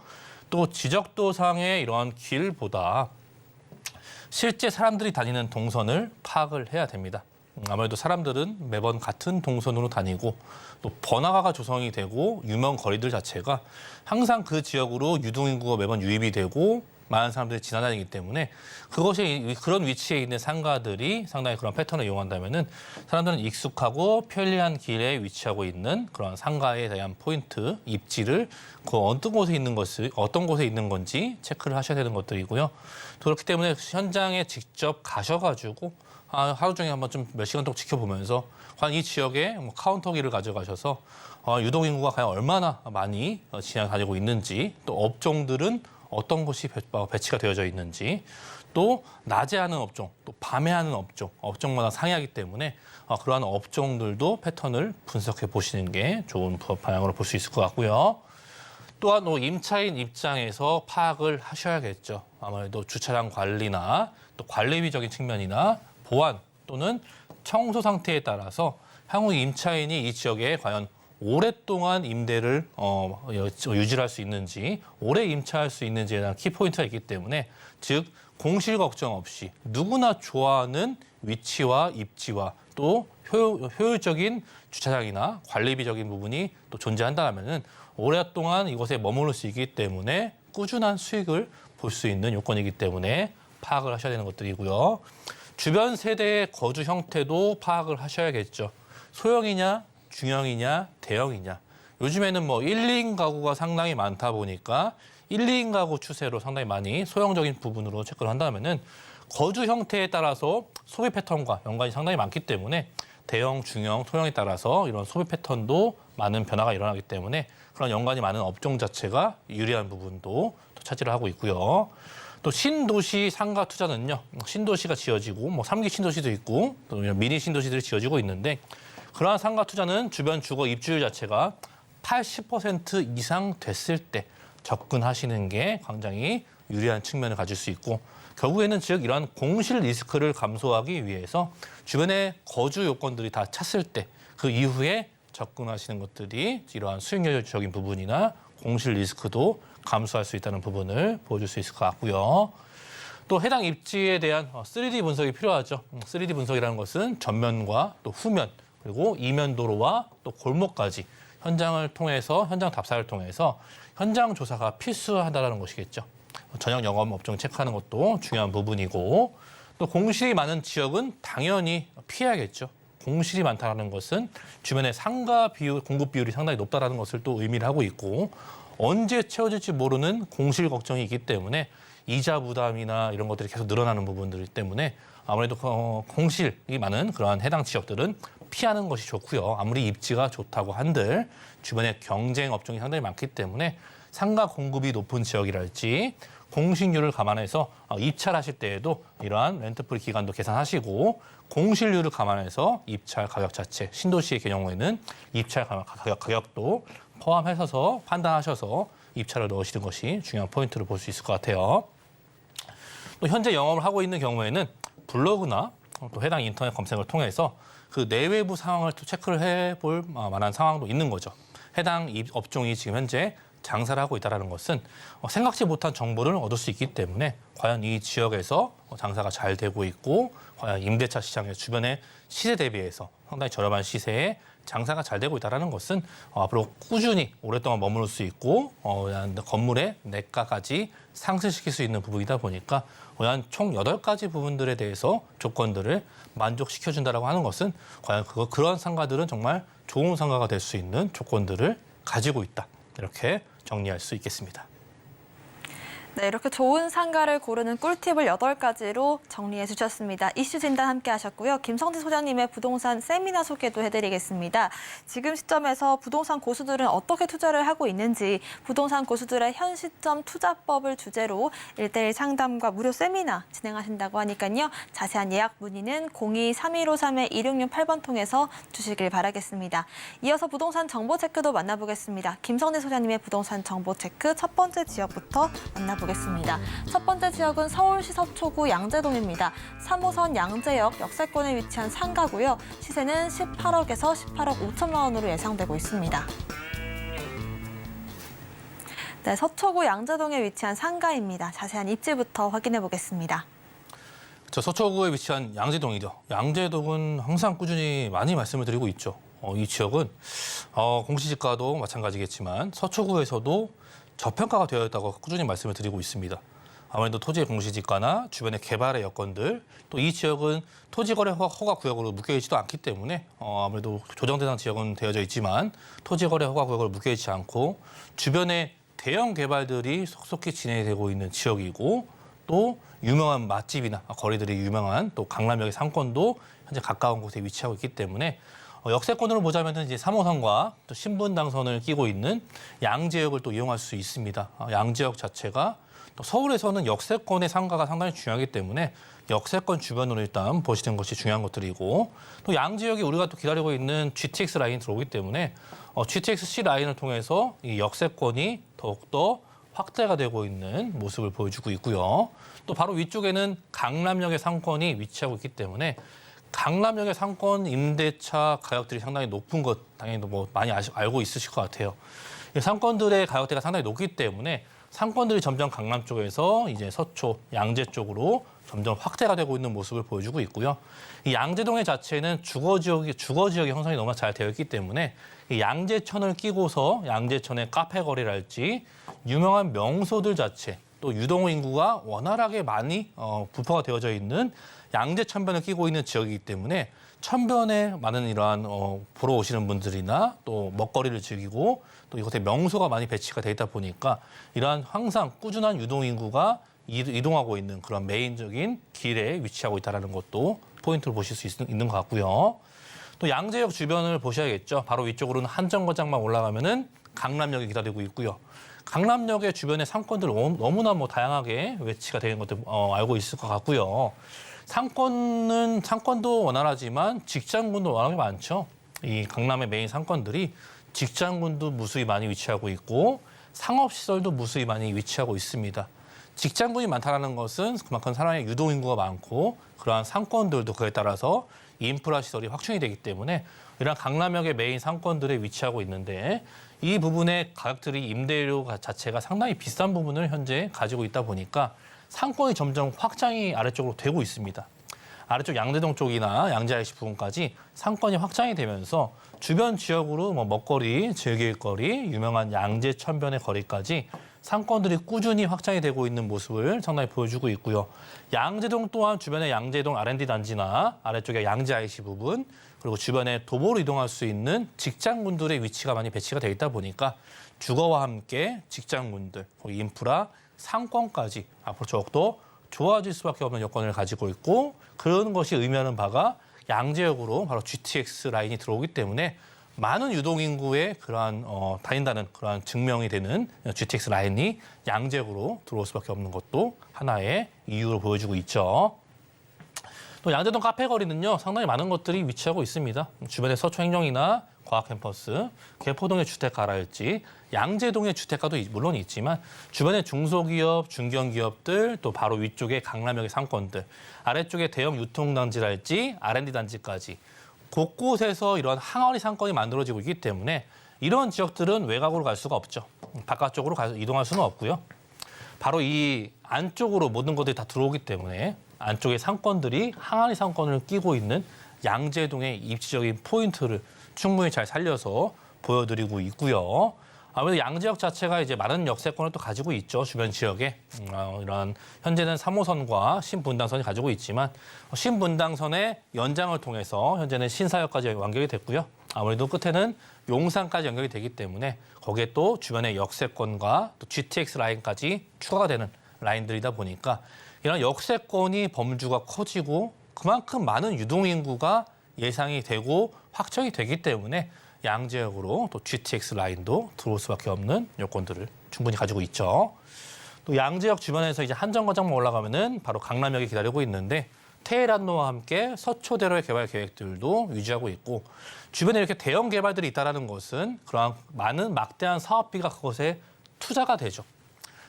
또 지적도상의 이러한 길보다 실제 사람들이 다니는 동선을 파악을 해야 됩니다. 아무래도 사람들은 매번 같은 동선으로 다니고 또 번화가가 조성이 되고 유명 거리들 자체가 항상 그 지역으로 유동인구가 매번 유입이 되고 많은 사람들이 지나다니기 때문에 그것이 그런 위치에 있는 상가들이 상당히 그런 패턴을 이용한다면은 사람들은 익숙하고 편리한 길에 위치하고 있는 그런 상가에 대한 포인트, 입지를 그 어떤 곳에 있는 건지 체크를 하셔야 되는 것들이고요. 그렇기 때문에 현장에 직접 가셔가지고 하루 종일 한번 좀 몇 시간 동안 지켜보면서 과연 이 지역에 카운터기를 가져가셔서 유동인구가 과연 얼마나 많이 지나다니고 있는지 또 업종들은 어떤 것이 배치가 되어져 있는지 또 낮에 하는 업종, 또 밤에 하는 업종, 업종마다 상이하기 때문에 그러한 업종들도 패턴을 분석해 보시는 게 좋은 방향으로 볼 수 있을 것 같고요. 또한 임차인 입장에서 파악을 하셔야겠죠. 아무래도 주차장 관리나 또 관리비적인 측면이나 보안 또는 청소 상태에 따라서 향후 임차인이 이 지역에 과연 오랫동안 임대를 유지할 수 있는지, 오래 임차할 수 있는지에 대한 키포인트가 있기 때문에 즉 공실 걱정 없이 누구나 좋아하는 위치와 입지와 또 효율적인 주차장이나 관리비적인 부분이 또 존재한다면은 오랫동안 이곳에 머무를 수 있기 때문에 꾸준한 수익을 볼 수 있는 요건이기 때문에 파악을 하셔야 되는 것들이고요. 주변 세대의 거주 형태도 파악을 하셔야겠죠. 소형이냐, 중형이냐, 대형이냐. 요즘에는 1, 2인 가구가 상당히 많다 보니까 1, 2인 가구 추세로 상당히 많이 소형적인 부분으로 체크를 한다면은 거주 형태에 따라서 소비 패턴과 연관이 상당히 많기 때문에 대형, 중형, 소형에 따라서 이런 소비 패턴도 많은 변화가 일어나기 때문에 그런 연관이 많은 업종 자체가 유리한 부분도 또 차지를 하고 있고요. 또 신도시 상가 투자는요. 신도시가 지어지고 3기 신도시도 있고 또 미니 신도시들이 지어지고 있는데 그러한 상가 투자는 주변 주거 입주율 자체가 80% 이상 됐을 때 접근하시는 게 굉장히 유리한 측면을 가질 수 있고 결국에는 즉 이러한 공실 리스크를 감소하기 위해서 주변의 거주 요건들이 다 찼을 때 그 이후에 접근하시는 것들이 이러한 수익률적인 부분이나 공실 리스크도 감소할 수 있다는 부분을 보여줄 수 있을 것 같고요. 또 해당 입지에 대한 3D 분석이 필요하죠. 3D 분석이라는 것은 전면과 또 후면 그리고 이면 도로와 또 골목까지 현장을 통해서 현장 답사를 통해서 현장 조사가 필수하다는 것이겠죠. 전형 영업 업종 체크하는 것도 중요한 부분이고 또 공실이 많은 지역은 당연히 피해야겠죠. 공실이 많다는 것은 주변에 상가 비율, 공급 비율이 상당히 높다는 것을 또 의미를 하고 있고 언제 채워질지 모르는 공실 걱정이 있기 때문에 이자 부담이나 이런 것들이 계속 늘어나는 부분들 때문에 아무래도 공실이 많은 그러한 해당 지역들은 피하는 것이 좋고요. 아무리 입지가 좋다고 한들 주변에 경쟁 업종이 상당히 많기 때문에 상가 공급이 높은 지역이랄지 공실률을 감안해서 입찰 하실 때에도 이러한 렌트프리 기간도 계산하시고 공실률을 감안해서 입찰 가격 자체, 신도시의 경우에는 입찰 가격도 포함해서 판단하셔서 입찰을 넣으시는 것이 중요한 포인트를 볼 수 있을 것 같아요. 또 현재 영업을 하고 있는 경우에는 블로그나 또 해당 인터넷 검색을 통해서 그 내외부 상황을 또 체크를 해볼 만한 상황도 있는 거죠. 해당 업종이 지금 현재 장사를 하고 있다는 것은 생각지 못한 정보를 얻을 수 있기 때문에 과연 이 지역에서 장사가 잘 되고 있고 과연 임대차 시장의 주변의 시세 대비해서 상당히 저렴한 시세에 장사가 잘 되고 있다는 것은 앞으로 꾸준히 오랫동안 머무를 수 있고 건물의 내가까지 상승시킬 수 있는 부분이다 보니까 총 8가지 부분들에 대해서 조건들을 만족시켜준다고 하는 것은 과연 그런 상가들은 정말 좋은 상가가 될 수 있는 조건들을 가지고 있다. 이렇게 정리할 수 있겠습니다. 네, 이렇게 좋은 상가를 고르는 꿀팁을 8가지로 정리해 주셨습니다. 이슈 진단 함께 하셨고요. 김성진 소장님의 부동산 세미나 소개도 해드리겠습니다. 지금 시점에서 부동산 고수들은 어떻게 투자를 하고 있는지 부동산 고수들의 현 시점 투자법을 주제로 1:1 상담과 무료 세미나 진행하신다고 하니까요. 자세한 예약 문의는 02-3153-2668번 통해서 주시길 바라겠습니다. 이어서 부동산 정보 체크도 만나보겠습니다. 김성진 소장님의 부동산 정보 체크 첫 번째 지역부터 만나보겠습니다. 첫 번째 지역은 서울시 서초구 양재동입니다. 3호선 양재역 역세권에 위치한 상가고요. 시세는 18억에서 18억 5천만 원으로 예상되고 있습니다. 네, 서초구 양재동에 위치한 상가입니다. 자세한 입지부터 확인해 보겠습니다. 서초구에 위치한 양재동이죠. 양재동은 항상 꾸준히 많이 말씀을 드리고 있죠. 이 지역은 공시지가도 마찬가지겠지만 서초구에서도 저평가가 되어 있다고 꾸준히 말씀을 드리고 있습니다. 아무래도 토지의 공시지가나 주변의 개발의 여건들, 또 이 지역은 토지거래 허가 구역으로 묶여있지도 않기 때문에 아무래도 조정 대상 지역은 되어져 있지만 토지거래 허가 구역으로 묶여있지 않고 주변에 대형 개발들이 속속히 진행되고 있는 지역이고 또 유명한 맛집이나 거리들이 유명한 또 강남역의 상권도 현재 가까운 곳에 위치하고 있기 때문에 역세권으로 보자면 이제 3호선과 또 신분당선을 끼고 있는 양재역을 또 이용할 수 있습니다. 양재역 자체가 또 서울에서는 역세권의 상가가 상당히 중요하기 때문에 역세권 주변으로 일단 보시는 것이 중요한 것들이고 또 양지역에 우리가 또 기다리고 있는 GTX 라인이 들어오기 때문에 GTX-C 라인을 통해서 이 역세권이 더욱더 확대가 되고 있는 모습을 보여주고 있고요. 또 바로 위쪽에는 강남역의 상권이 위치하고 있기 때문에 강남역의 상권 임대차 가격들이 상당히 높은 것 당연히 뭐 많이 알고 있으실 것 같아요. 이 상권들의 가격대가 상당히 높기 때문에 상권들이 점점 강남 쪽에서 이제 서초, 양재 쪽으로 점점 확대가 되고 있는 모습을 보여주고 있고요. 이 양재동의 자체는 주거 지역의 형성이 너무 잘 되어 있기 때문에 이 양재천을 끼고서 양재천의 카페 거리랄지 유명한 명소들 자체 또 유동호 인구가 원활하게 많이 부포가 되어져 있는 양재천변을 끼고 있는 지역이기 때문에 천변에 많은 이러한 보러 오시는 분들이나 또 먹거리를 즐기고 또 이곳에 명소가 많이 배치가 돼 있다 보니까 이러한 항상 꾸준한 유동 인구가 이동하고 있는 그런 메인적인 길에 위치하고 있다는 것도 포인트로 보실 수 있는 것 같고요. 또 양재역 주변을 보셔야겠죠. 바로 위쪽으로는 한정거장만 올라가면은 강남역이 기다리고 있고요. 강남역의 주변의 상권들 너무나 뭐 다양하게 위치가 되는 것들 알고 있을 것 같고요. 상권도 원활하지만 직장군도 워낙에 많죠. 이 강남의 메인 상권들이 직장군도 무수히 많이 위치하고 있고 상업시설도 무수히 많이 위치하고 있습니다. 직장군이 많다는 것은 그만큼 사람의 유동인구가 많고 그러한 상권들도 그에 따라서 인프라 시설이 확충이 되기 때문에 이런 강남역의 메인 상권들에 위치하고 있는데 이 부분의 가격들이 임대료 자체가 상당히 비싼 부분을 현재 가지고 있다 보니까 상권이 점점 확장이 아래쪽으로 되고 있습니다. 아래쪽 양재동 쪽이나 양재 IC 부분까지 상권이 확장이 되면서 주변 지역으로 뭐 먹거리, 즐길거리, 유명한 양재천변의 거리까지 상권들이 꾸준히 확장이 되고 있는 모습을 상당히 보여주고 있고요. 양재동 또한 주변에 양재동 R&D 단지나 아래쪽에 양재 IC 부분 그리고 주변에 도보로 이동할 수 있는 직장군들의 위치가 많이 배치가 되어 있다 보니까 주거와 함께 직장군들, 인프라, 상권까지 앞으로 더욱더 좋아질 수밖에 없는 여건을 가지고 있고 그런 것이 의미하는 바가 양재역으로 바로 GTX 라인이 들어오기 때문에 많은 유동인구의 그러한 다닌다는 그러한 증명이 되는 GTX 라인이 양재역으로 들어올 수밖에 없는 것도 하나의 이유로 보여주고 있죠. 또 양재동 카페 거리는요 상당히 많은 것들이 위치하고 있습니다. 주변에 서초행정이나 과학캠퍼스, 개포동의 주택가랄지 양재동의 주택가도 물론 있지만 주변에 중소기업, 중견기업들 또 바로 위쪽에 강남역의 상권들, 아래쪽에 대형 유통단지랄지 R&D 단지까지 곳곳에서 이런 항아리 상권이 만들어지고 있기 때문에 이런 지역들은 외곽으로 갈 수가 없죠. 바깥쪽으로 이동할 수는 없고요. 바로 이 안쪽으로 모든 것들이 다 들어오기 때문에 안쪽의 상권들이 항아리 상권을 끼고 있는 양재동의 입지적인 포인트를 충분히 잘 살려서 보여드리고 있고요. 아무래도 양재역 자체가 이제 많은 역세권을 또 가지고 있죠. 주변 지역에 이런 현재는 3호선과 신분당선이 가지고 있지만 신분당선의 연장을 통해서 현재는 신사역까지 완결이 됐고요. 아무래도 끝에는 용산까지 연결이 되기 때문에 거기에 또 주변의 역세권과 또 GTX 라인까지 추가가 되는 라인들이다 보니까 이런 역세권이 범주가 커지고 그만큼 많은 유동인구가 예상이 되고 확정이 되기 때문에 양재역으로 또 GTX 라인도 들어올 수밖에 없는 요건들을 충분히 가지고 있죠. 또 양재역 주변에서 이제 한정거장만 올라가면은 바로 강남역이 기다리고 있는데 테헤란로와 함께 서초대로의 개발 계획들도 유지하고 있고 주변에 이렇게 대형 개발들이 있다는 것은 그러한 많은 막대한 사업비가 그것에 투자가 되죠.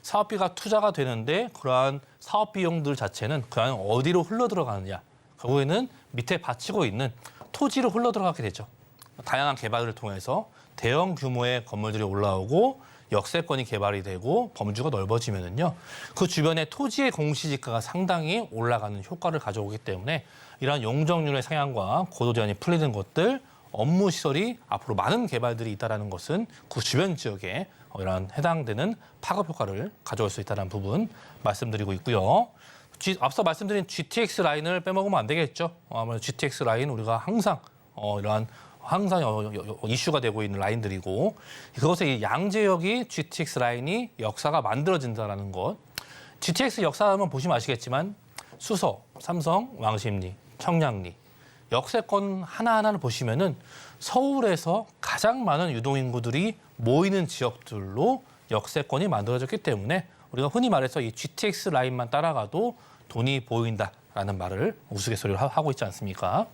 사업비가 투자가 되는데 그러한 사업 비용들 자체는 그냥 어디로 흘러들어가느냐. 결국에는 밑에 받치고 있는 토지로 흘러들어가게 되죠. 다양한 개발을 통해서 대형 규모의 건물들이 올라오고 역세권이 개발이 되고 범주가 넓어지면은요. 그 주변의 토지의 공시지가가 상당히 올라가는 효과를 가져오기 때문에 이러한 용적률의 상향과 고도 제한이 풀리는 것들, 업무 시설이 앞으로 많은 개발들이 있다는 것은 그 주변 지역에 이러한 해당되는 파급 효과를 가져올 수 있다는 부분 말씀드리고 있고요. 앞서 말씀드린 GTX 라인을 빼먹으면 안 되겠죠. 아무래도 GTX 라인 우리가 항상 이러한 이슈가 되고 있는 라인들이고 그것의 양재역이 GTX 라인이 역사가 만들어진다는 것. GTX 역사 한번 보시면 아시겠지만 수서, 삼성, 왕십리, 청량리 역세권 하나하나를 보시면은 서울에서 가장 많은 유동인구들이 모이는 지역들로 역세권이 만들어졌기 때문에 우리가 흔히 말해서 이 GTX 라인만 따라가도 돈이 보인다라는 말을 우스갯소리로 하고 있지 않습니까?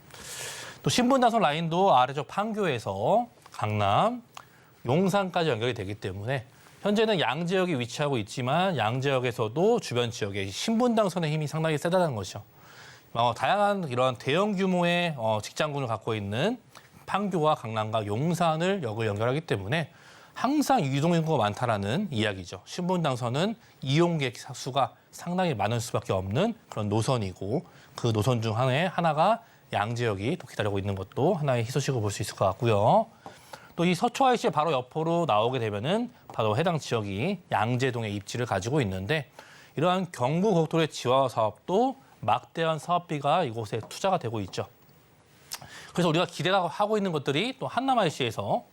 또 신분당선 라인도 아래쪽 판교에서 강남, 용산까지 연결이 되기 때문에 현재는 양지역에 위치하고 있지만 양지역에서도 주변 지역에 신분당선의 힘이 상당히 세다는 것이죠. 다양한 이런 대형 규모의 직장군을 갖고 있는 판교와 강남과 용산을 역을 연결하기 때문에 항상 유동인구가 많다라는 이야기죠. 신분당선은 이용객 수가 상당히 많을 수밖에 없는 그런 노선이고 그 노선 중 하나가 양지역이 또 기다리고 있는 것도 하나의 희소식을 볼 수 있을 것 같고요. 또 이 서초 IC의 바로 옆으로 나오게 되면은 바로 해당 지역이 양재동의 입지를 가지고 있는데 이러한 경부고속도로의 지화 사업도 막대한 사업비가 이곳에 투자가 되고 있죠. 그래서 우리가 기대하고 있는 것들이 또 한남 IC에서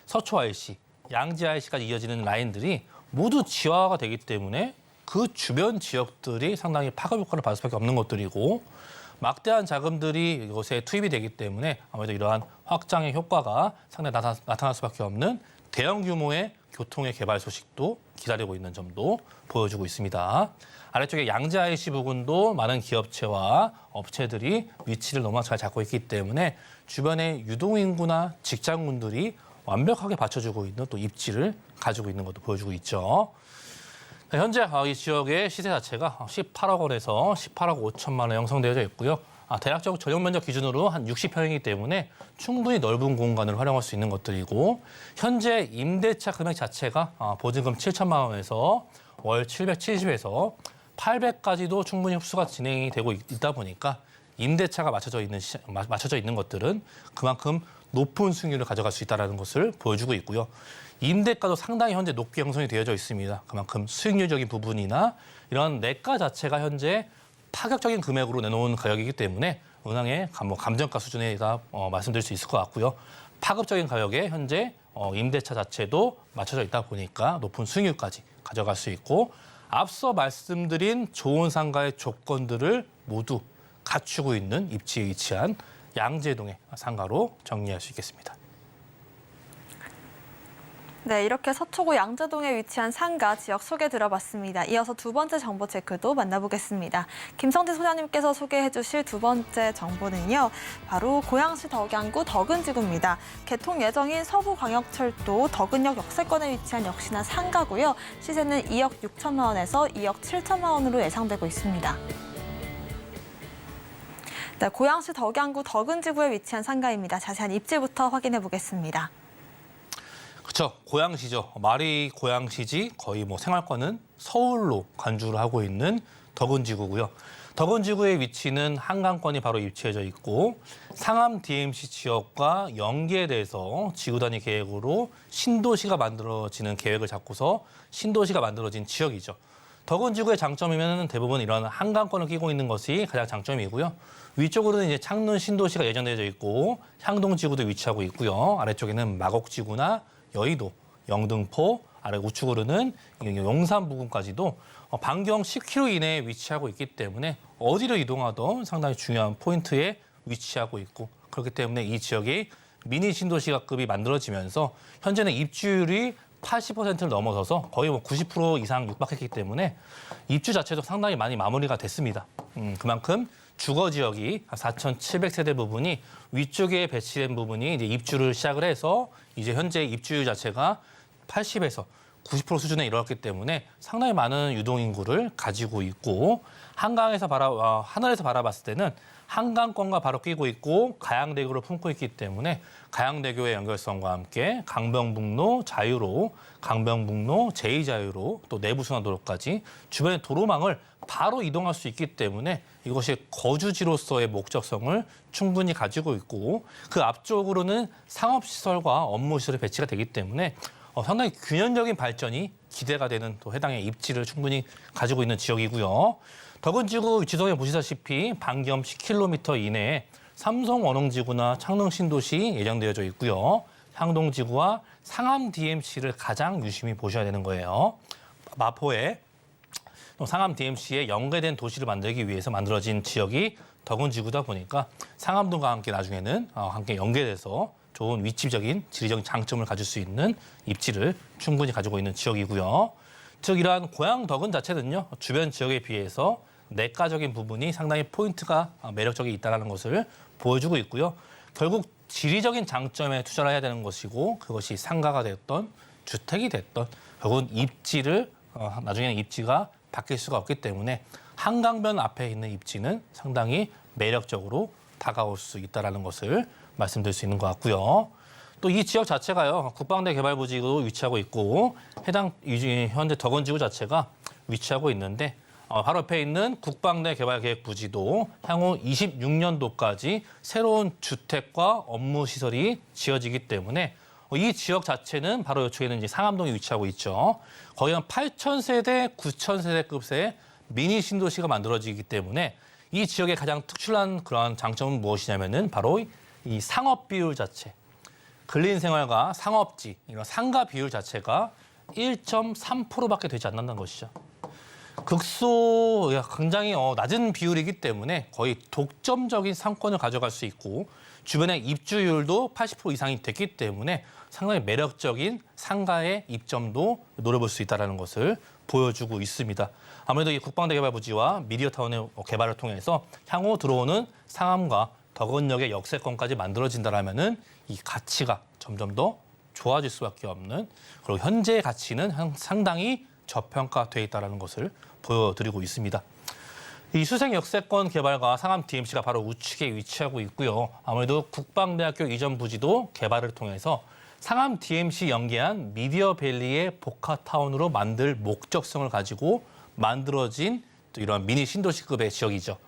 서초 IC, 양재 IC까지 이어지는 라인들이 모두 지화가 되기 때문에 그 주변 지역들이 상당히 파급 효과를 받을 수밖에 없는 것들이고 막대한 자금들이 이곳에 투입이 되기 때문에 아무래도 이러한 확장의 효과가 상당히 나타날 수밖에 없는 대형 규모의 교통의 개발 소식도 기다리고 있는 점도 보여주고 있습니다. 아래쪽에 양재 IC 부근도 많은 기업체와 업체들이 위치를 너무 잘 잡고 있기 때문에 주변의 유동인구나 직장군들이 완벽하게 받쳐주고 있는 또 입지를 가지고 있는 것도 보여주고 있죠. 현재 이 지역의 시세 자체가 18억 원에서 18억 5천만 원 형성되어져 있고요. 대략적 전용 면적 기준으로 한 60평이기 때문에 충분히 넓은 공간을 활용할 수 있는 것들이고 현재 임대차 금액 자체가 보증금 7천만 원에서 월 770에서 800까지도 충분히 흡수가 진행이 되고 있다 보니까 임대차가 맞춰져 있는 것들은 그만큼 높은 수익률을 가져갈 수 있다는 것을 보여주고 있고요. 임대가도 상당히 현재 높게 형성이 되어져 있습니다. 그만큼 수익률적인 부분이나 이런 내가 자체가 현재 파격적인 금액으로 내놓은 가격이기 때문에 은행의 감정가 수준에다 말씀드릴 수 있을 것 같고요. 파급적인 가격에 현재 임대차 자체도 맞춰져 있다 보니까 높은 수익률까지 가져갈 수 있고 앞서 말씀드린 좋은 상가의 조건들을 모두 갖추고 있는 입지에 위치한 양재동의 상가로 정리할 수 있겠습니다. 네, 이렇게 서초구 양재동에 위치한 상가 지역 소개 들어봤습니다. 이어서 두 번째 정보 체크도 만나보겠습니다. 김성진 소장님께서 소개해 주실 두 번째 정보는요. 바로 고양시 덕양구 덕은지구입니다. 개통 예정인 서부광역철도 덕은역 역세권에 위치한 역시나 상가고요. 시세는 2억 6천만 원에서 2억 7천만 원으로 예상되고 있습니다. 네, 고양시 덕양구 덕은지구에 위치한 상가입니다. 자세한 입지부터 확인해 보겠습니다. 그렇죠. 고양시죠. 말이 고양시지 거의 생활권은 서울로 간주를 하고 있는 덕은지구고요. 덕은지구의 위치는 한강권이 바로 위치해져 있고 상암 DMC 지역과 연계돼서 지구 단위 계획으로 신도시가 만들어지는 계획을 잡고서 신도시가 만들어진 지역이죠. 덕은지구의 장점이면 대부분 이런 한강권을 끼고 있는 것이 가장 장점이고요. 위쪽으로는 이제 창릉 신도시가 예정되어 있고 향동지구도 위치하고 있고요. 아래쪽에는 마곡지구나 여의도, 영등포, 아래 우측으로는 용산 부근까지도 반경 10km 이내에 위치하고 있기 때문에 어디로 이동하던 상당히 중요한 포인트에 위치하고 있고 그렇기 때문에 이 지역이 미니 신도시가급이 만들어지면서 현재는 입주율이 80%를 넘어서서 거의 90% 이상 육박했기 때문에 입주 자체도 상당히 많이 마무리가 됐습니다. 그만큼 주거 지역이 4,700세대 부분이 위쪽에 배치된 부분이 이제 입주를 시작을 해서 이제 현재 입주율 자체가 80에서 90% 수준에 이르렀기 때문에 상당히 많은 유동인구를 가지고 있고 하늘에서 바라봤을 때는 한강권과 바로 끼고 있고 가양대교를 품고 있기 때문에 가양대교의 연결성과 함께 강변북로 자유로, 강변북로 제2자유로 또 내부순환도로까지 주변의 도로망을 바로 이동할 수 있기 때문에 이것이 거주지로서의 목적성을 충분히 가지고 있고 그 앞쪽으로는 상업시설과 업무시설이 배치가 되기 때문에 상당히 균형적인 발전이 기대가 되는 또 해당의 입지를 충분히 가지고 있는 지역이고요. 덕은지구 지도에 보시다시피 반경 10km 이내에 삼성 원흥지구나 창릉 신도시 예정되어져 있고요. 향동지구와 상암 DMC를 가장 유심히 보셔야 되는 거예요. 마포에 상암 DMC에 연계된 도시를 만들기 위해서 만들어진 지역이 덕은지구다 보니까 상암동과 함께 나중에는 함께 연계돼서 좋은 위치적인 지리적인 장점을 가질 수 있는 입지를 충분히 가지고 있는 지역이고요. 즉 이러한 고향 덕은 자체는요. 주변 지역에 비해서 내과적인 부분이 상당히 포인트가 매력적이 있다는 것을 보여주고 있고요. 결국 지리적인 장점에 투자를 해야 되는 것이고 그것이 상가가 됐던 주택이 됐던 결국은 입지를 나중에는 입지가 바뀔 수가 없기 때문에 한강변 앞에 있는 입지는 상당히 매력적으로 다가올 수 있다는 것을 말씀드릴 수 있는 것 같고요. 또 이 지역 자체가요. 국방대 개발부지로 위치하고 있고 해당 현재 덕원지구 자체가 위치하고 있는데 바로 옆에 있는 국방대 개발계획부지도 향후 26년도까지 새로운 주택과 업무 시설이 지어지기 때문에 이 지역 자체는 바로 이쪽에는 이제 상암동이 위치하고 있죠. 거의 한 8,000세대, 9,000세대급의 미니 신도시가 만들어지기 때문에 이 지역의 가장 특출난 그런 장점은 무엇이냐면은 바로 이 상업 비율 자체, 근린 생활과 상업지, 이런 상가 비율 자체가 1.3%밖에 되지 않는다는 것이죠. 극소 굉장히 낮은 비율이기 때문에 거의 독점적인 상권을 가져갈 수 있고 주변의 입주율도 80% 이상이 됐기 때문에 상당히 매력적인 상가의 입점도 노려볼 수 있다는 것을 보여주고 있습니다. 아무래도 이 국방대 개발부지와 미디어타운의 개발을 통해서 향후 들어오는 상암과 덕원역의 역세권까지 만들어진다면은 이 가치가 점점 더 좋아질 수밖에 없는 그리고 현재의 가치는 상당히 저평가돼 있다는 것을 보여드리고 있습니다. 이 수생 역세권 개발과 상암 DMC가 바로 우측에 위치하고 있고요. 아무래도 국방대학교 이전 부지도 개발을 통해서 상암 DMC 연계한 미디어밸리의 복합타운으로 만들 목적성을 가지고 만들어진 또 이런 미니 신도시급의 지역이죠.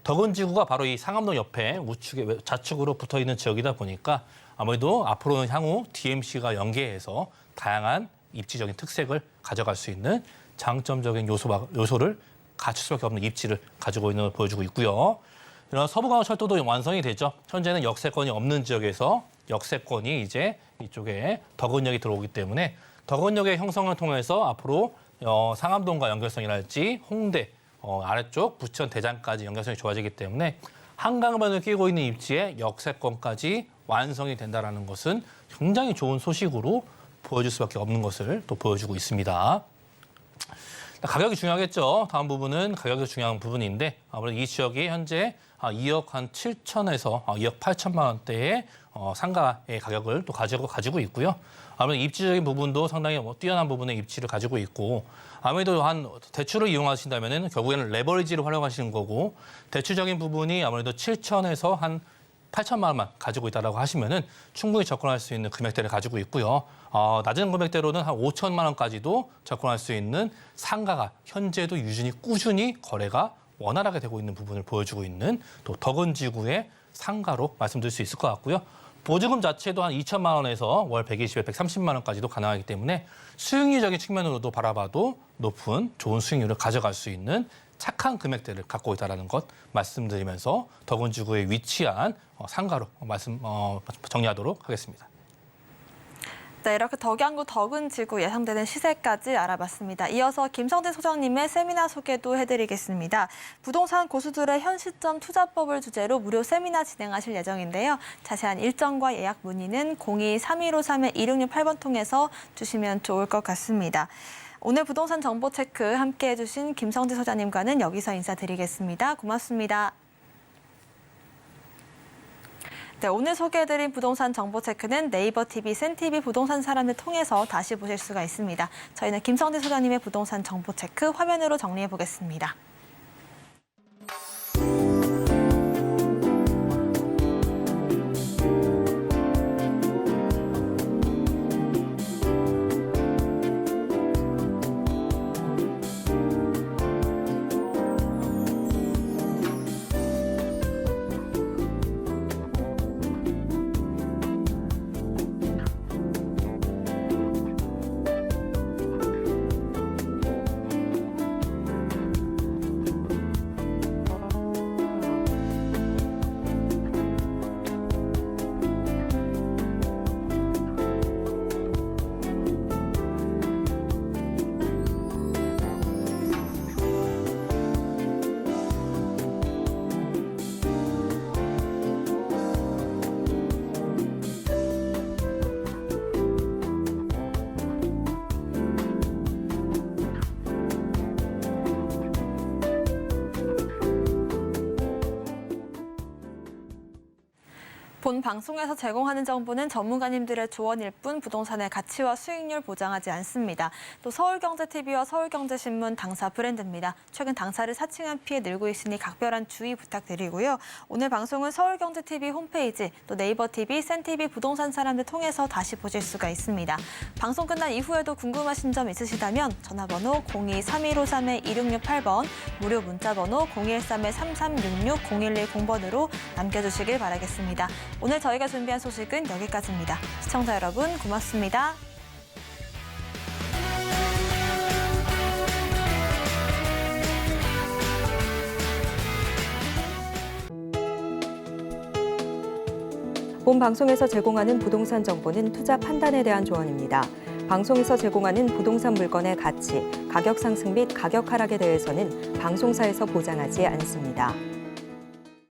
덕원지구가 바로 이 상암동 옆에 우측에 좌측으로 붙어있는 지역이다 보니까 아무래도 앞으로는 향후 DMC가 연계해서 다양한 입지적인 특색을 가져갈 수 있는 장점적인 요소를 갖출 수밖에 없는 입지를 가지고 있는 걸 보여주고 있고요. 이런 서부간호철도도 완성이 되죠. 현재는 역세권이 없는 지역에서 역세권이 이제 이쪽에 덕원역이 들어오기 때문에 덕원역의 형성을 통해서 앞으로 상암동과 연결성이랄지 홍대, 아래쪽 부천 대장까지 연결성이 좋아지기 때문에 한강변을 끼고 있는 입지에 역세권까지 완성이 된다는 것은 굉장히 좋은 소식으로 보여줄 수밖에 없는 것을 또 보여주고 있습니다. 가격이 중요하겠죠. 다음 부분은 가격이 중요한 부분인데 아무래도 이 지역이 현재 2억 한 7천에서 2억 8천만 원대의 상가의 가격을 또 가지고 있고요. 아무래도 입지적인 부분도 상당히 뛰어난 부분의 입지를 가지고 있고 아무래도 한 대출을 이용하신다면 결국에는 레버리지를 활용하시는 거고 대출적인 부분이 아무래도 7천에서 한 8천만 원만 가지고 있다고 하시면은 충분히 접근할 수 있는 금액대를 가지고 있고요. 낮은 금액대로는 한 5천만 원까지도 접근할 수 있는 상가가 현재도 꾸준히 거래가 원활하게 되고 있는 부분을 보여주고 있는 또 덕원지구의 상가로 말씀드릴 수 있을 것 같고요. 보증금 자체도 한 2천만 원에서 월 120에 130만 원까지도 가능하기 때문에 수익률적인 측면으로도 바라봐도 높은 좋은 수익률을 가져갈 수 있는 착한 금액대를 갖고 있다는 것 말씀드리면서 덕원지구에 위치한 상가로 정리하도록 하겠습니다. 네, 이렇게 덕양구 덕은지구 예상되는 시세까지 알아봤습니다. 이어서 김성진 소장님의 세미나 소개도 해드리겠습니다. 부동산 고수들의 현 시점 투자법을 주제로 무료 세미나 진행하실 예정인데요. 자세한 일정과 예약 문의는 02-3153-2668번 통해서 주시면 좋을 것 같습니다. 오늘 부동산 정보 체크 함께해 주신 김성진 소장님과는 여기서 인사드리겠습니다. 고맙습니다. 네, 오늘 소개해드린 부동산 정보 체크는 네이버 TV, 센TV 부동산 사람을 통해서 다시 보실 수가 있습니다. 저희는 김성진 소장님의 부동산 정보 체크 화면으로 정리해 보겠습니다. 본 방송에서 제공하는 정보는 전문가님들의 조언일 뿐 부동산의 가치와 수익률 보장하지 않습니다. 또 서울경제TV와 서울경제신문 당사 브랜드입니다. 최근 당사를 사칭한 피해 늘고 있으니 각별한 주의 부탁드리고요. 오늘 방송은 서울경제TV 홈페이지, 또 네이버TV, 센TV 부동산 사람들 통해서 다시 보실 수가 있습니다. 방송 끝난 이후에도 궁금하신 점 있으시다면 전화번호 02-3153-2668번, 무료 문자번호 013-3366-0110번으로 남겨주시길 바라겠습니다. 오늘 저희가 준비한 소식은 여기까지입니다. 시청자 여러분 고맙습니다. 본 방송에서 제공하는 부동산 정보는 투자 판단에 대한 조언입니다. 방송에서 제공하는 부동산 물건의 가치, 가격 상승 및 가격 하락에 대해서는 방송사에서 보장하지 않습니다.